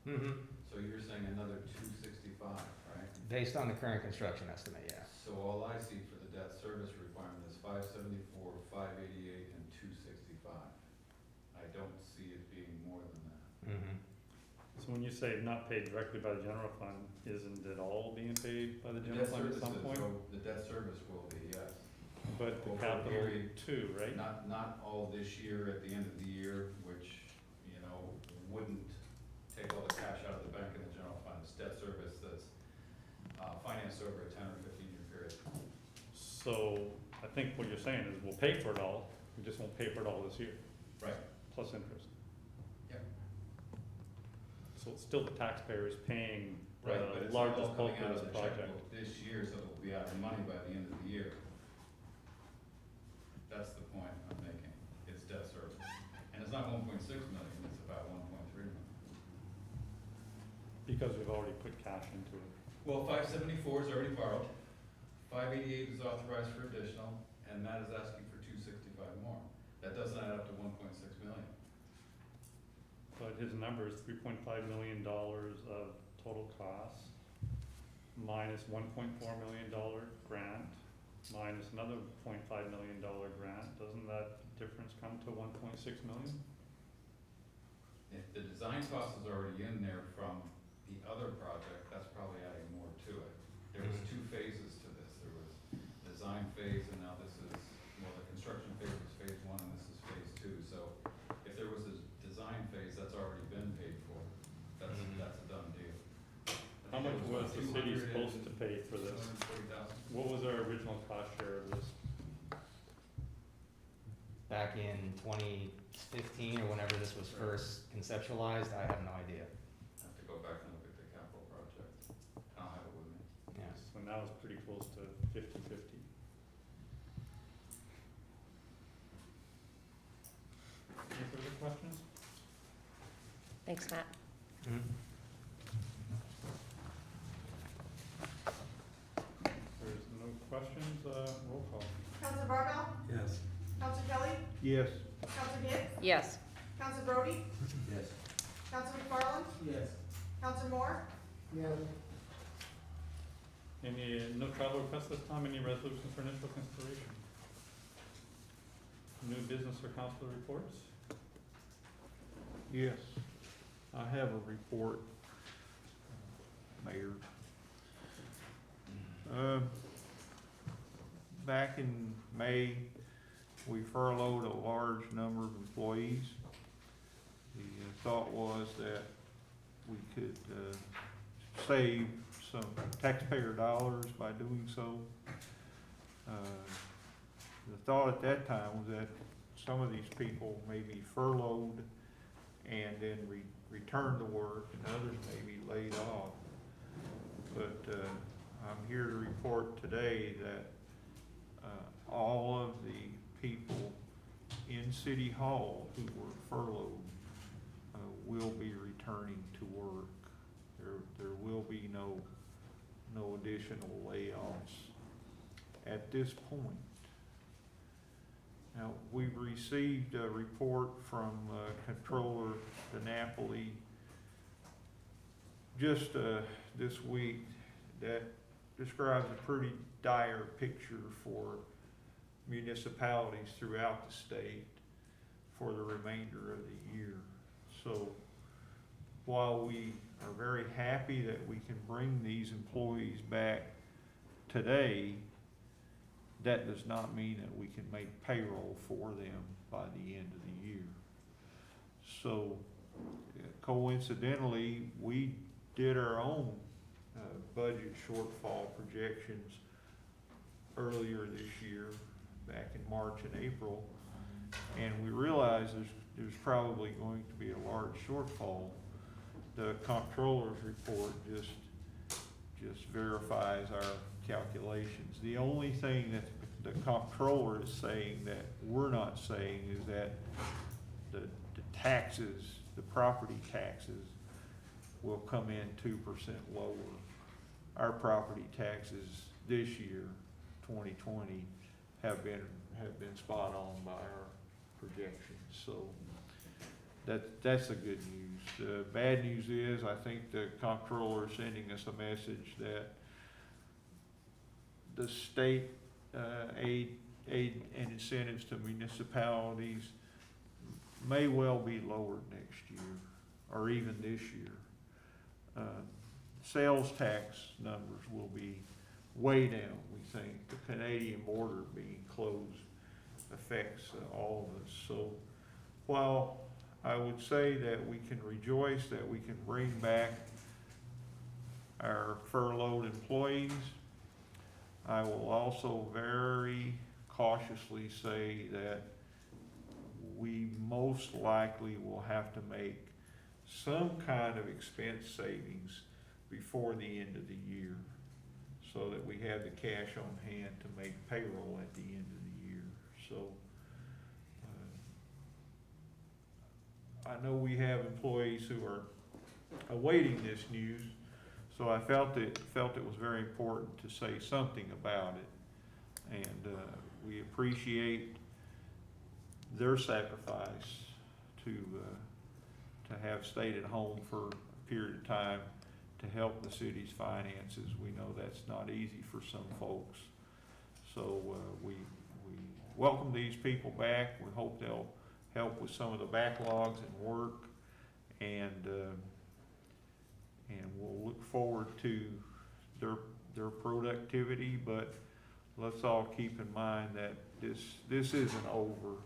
Mm-hmm. So you're saying another 265, right? Based on the current construction estimate, yeah. So all I see for the debt service requirement is 574, 588, and 265. I don't see it being more than that. Mm-hmm. So when you say not paid directly by the general fund, isn't it all being paid by the general fund at some point? The debt service will be, yes. But the Over a capital period, too, right? Not all this year, at the end of the year, which, wouldn't take all the cash out of the bank in the general fund. It's debt service that's financed over a 10 or 15-year period. So I think what you're saying is we'll pay for it all, we just won't pay for it all this year. Right. Plus interest. Yep. So it's still the taxpayers paying Right, but the it's all largest bulk coming of out this of the project. checkbook this year, so it'll be out of money by the end of the year. That's the point I'm making. It's debt service. And it's not 1.6 million, it's about 1.3 million. Because we've already put cash into it. Well, 574 is already borrowed, 588 is authorized for additional, and Matt is asking for 265 more. That doesn't add up to 1.6 million. But his number is $3.5 million of total costs, minus $1.4 million grant, minus another $0.5 million grant. Doesn't that difference come to 1.6 million? If the design cost is already in there from the other project, that's probably adding more to it. There was 2 phases to this. There was design phase, and now this is, the construction phase was phase 1, and this is phase 2. So if there was a design phase, that's already been paid for. That's a done deal. How much was the city supposed to pay for this? $240,000. What was our original cost share of this? Back in 2015 or whenever this was first conceptualized, I have no idea. I have to go back and look at the capital project. I don't have it with me. Yeah. So now it's pretty close to 50-50. Any further questions? Thanks, Matt. Mhm. There's no questions, roll call. Counselor Barbell? Yes. Counselor Kelly? Yes. Counselor Gibbs? Yes. Counselor Brody? Yes. Counselor McFarland? Yes. Counselor Moore? Yes, Any, no travel requests this time, any resolutions for initial consideration? New business or council reports? Yes, I have a report, Mayor. Back in May, we furloughed a large number of employees. The thought was that we could save some taxpayer dollars by doing so. The thought at that time was that some of these people may be furloughed and then return to work, and others may be laid off. But I'm here to report today that all of the people in City Hall who were furloughed will be returning to work. There will be no additional layoffs. at this point. Now, we've received a report from Controller DiNapoli just this week that describes a pretty dire picture for municipalities throughout the state for the remainder of the year. So while we are very happy that we can bring these employees back today, that does not mean that we can make payroll for them by the end of the year. So coincidentally, we did our own budget shortfall projections earlier this year, back in March and April, and we realized there's probably going to be a large shortfall. The comptroller's report just verifies our calculations. The only thing that the comptroller is saying that we're not saying is that the taxes, the property taxes, will come in 2% lower. Our property taxes this year, 2020, have been spot on by our projections. So that's the good news. The bad news is I think the comptroller is sending us a message that the state aid and incentives to municipalities may well be lowered next year or even this year. Sales tax numbers will be way down, we think. The Canadian border being closed affects all of us. So while I would say that we can rejoice that we can bring back our furloughed employees, I will also very cautiously say that we most likely will have to make some kind of expense savings before the end of the year so that we have the cash on hand to make payroll at the end of the year. So I know we have employees who are awaiting this news, so I felt it was very important to say something about it. And we appreciate their sacrifice to have stayed at home for a period of time to help the city's finances. We know that's not easy for some folks. So we welcome these people back. We hope they'll help with some of the backlogs and work, and we'll look forward to their productivity. But let's all keep in mind that this isn't over,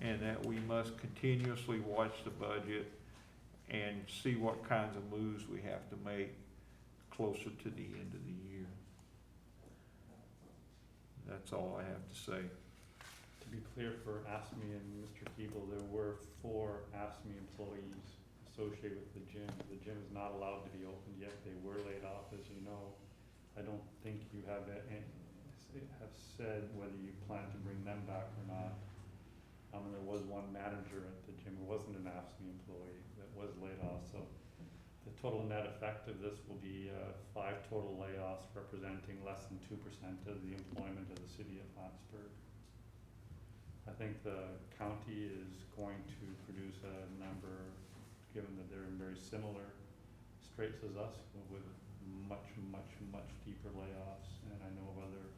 and that we must continuously watch the budget and see what kinds of moves we have to make closer to the end of the year. That's all I have to say. To be clear, for ASME and Mr. Keeble, there were 4 ASME employees associated with the gym. The gym is not allowed to be opened yet. They were laid off, as you know. I don't think you have said whether you plan to bring them back or not. And there was one manager at the gym who wasn't an ASME employee that was laid off. So the total net effect of this will be 5 total layoffs, representing less than 2% of the employment of the city of Plattsburgh. I think the county is going to produce a number, given that they're in very similar straits as us, with much deeper layoffs. And I know of other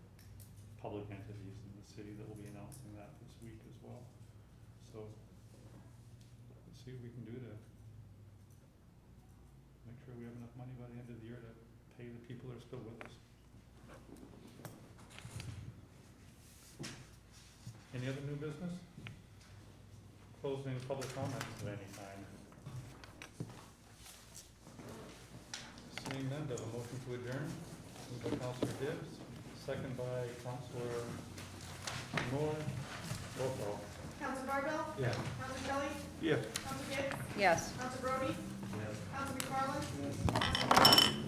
public entities in the city that will be announcing that this week as well. So let's see what we can do to make sure we have enough money by the end of the year to pay the people that are still with us. Any other new business? Closing public comments of any kind. Seeing none, do I have a motion to adjourn? Moved by Councilor Dibbs, second by Councilor Moore. Roll call. Council Barbell? Yes. Council Kelly? Yes. Council Gibbs? Yes. Council Brody? Yes. Council McFarland? Yes.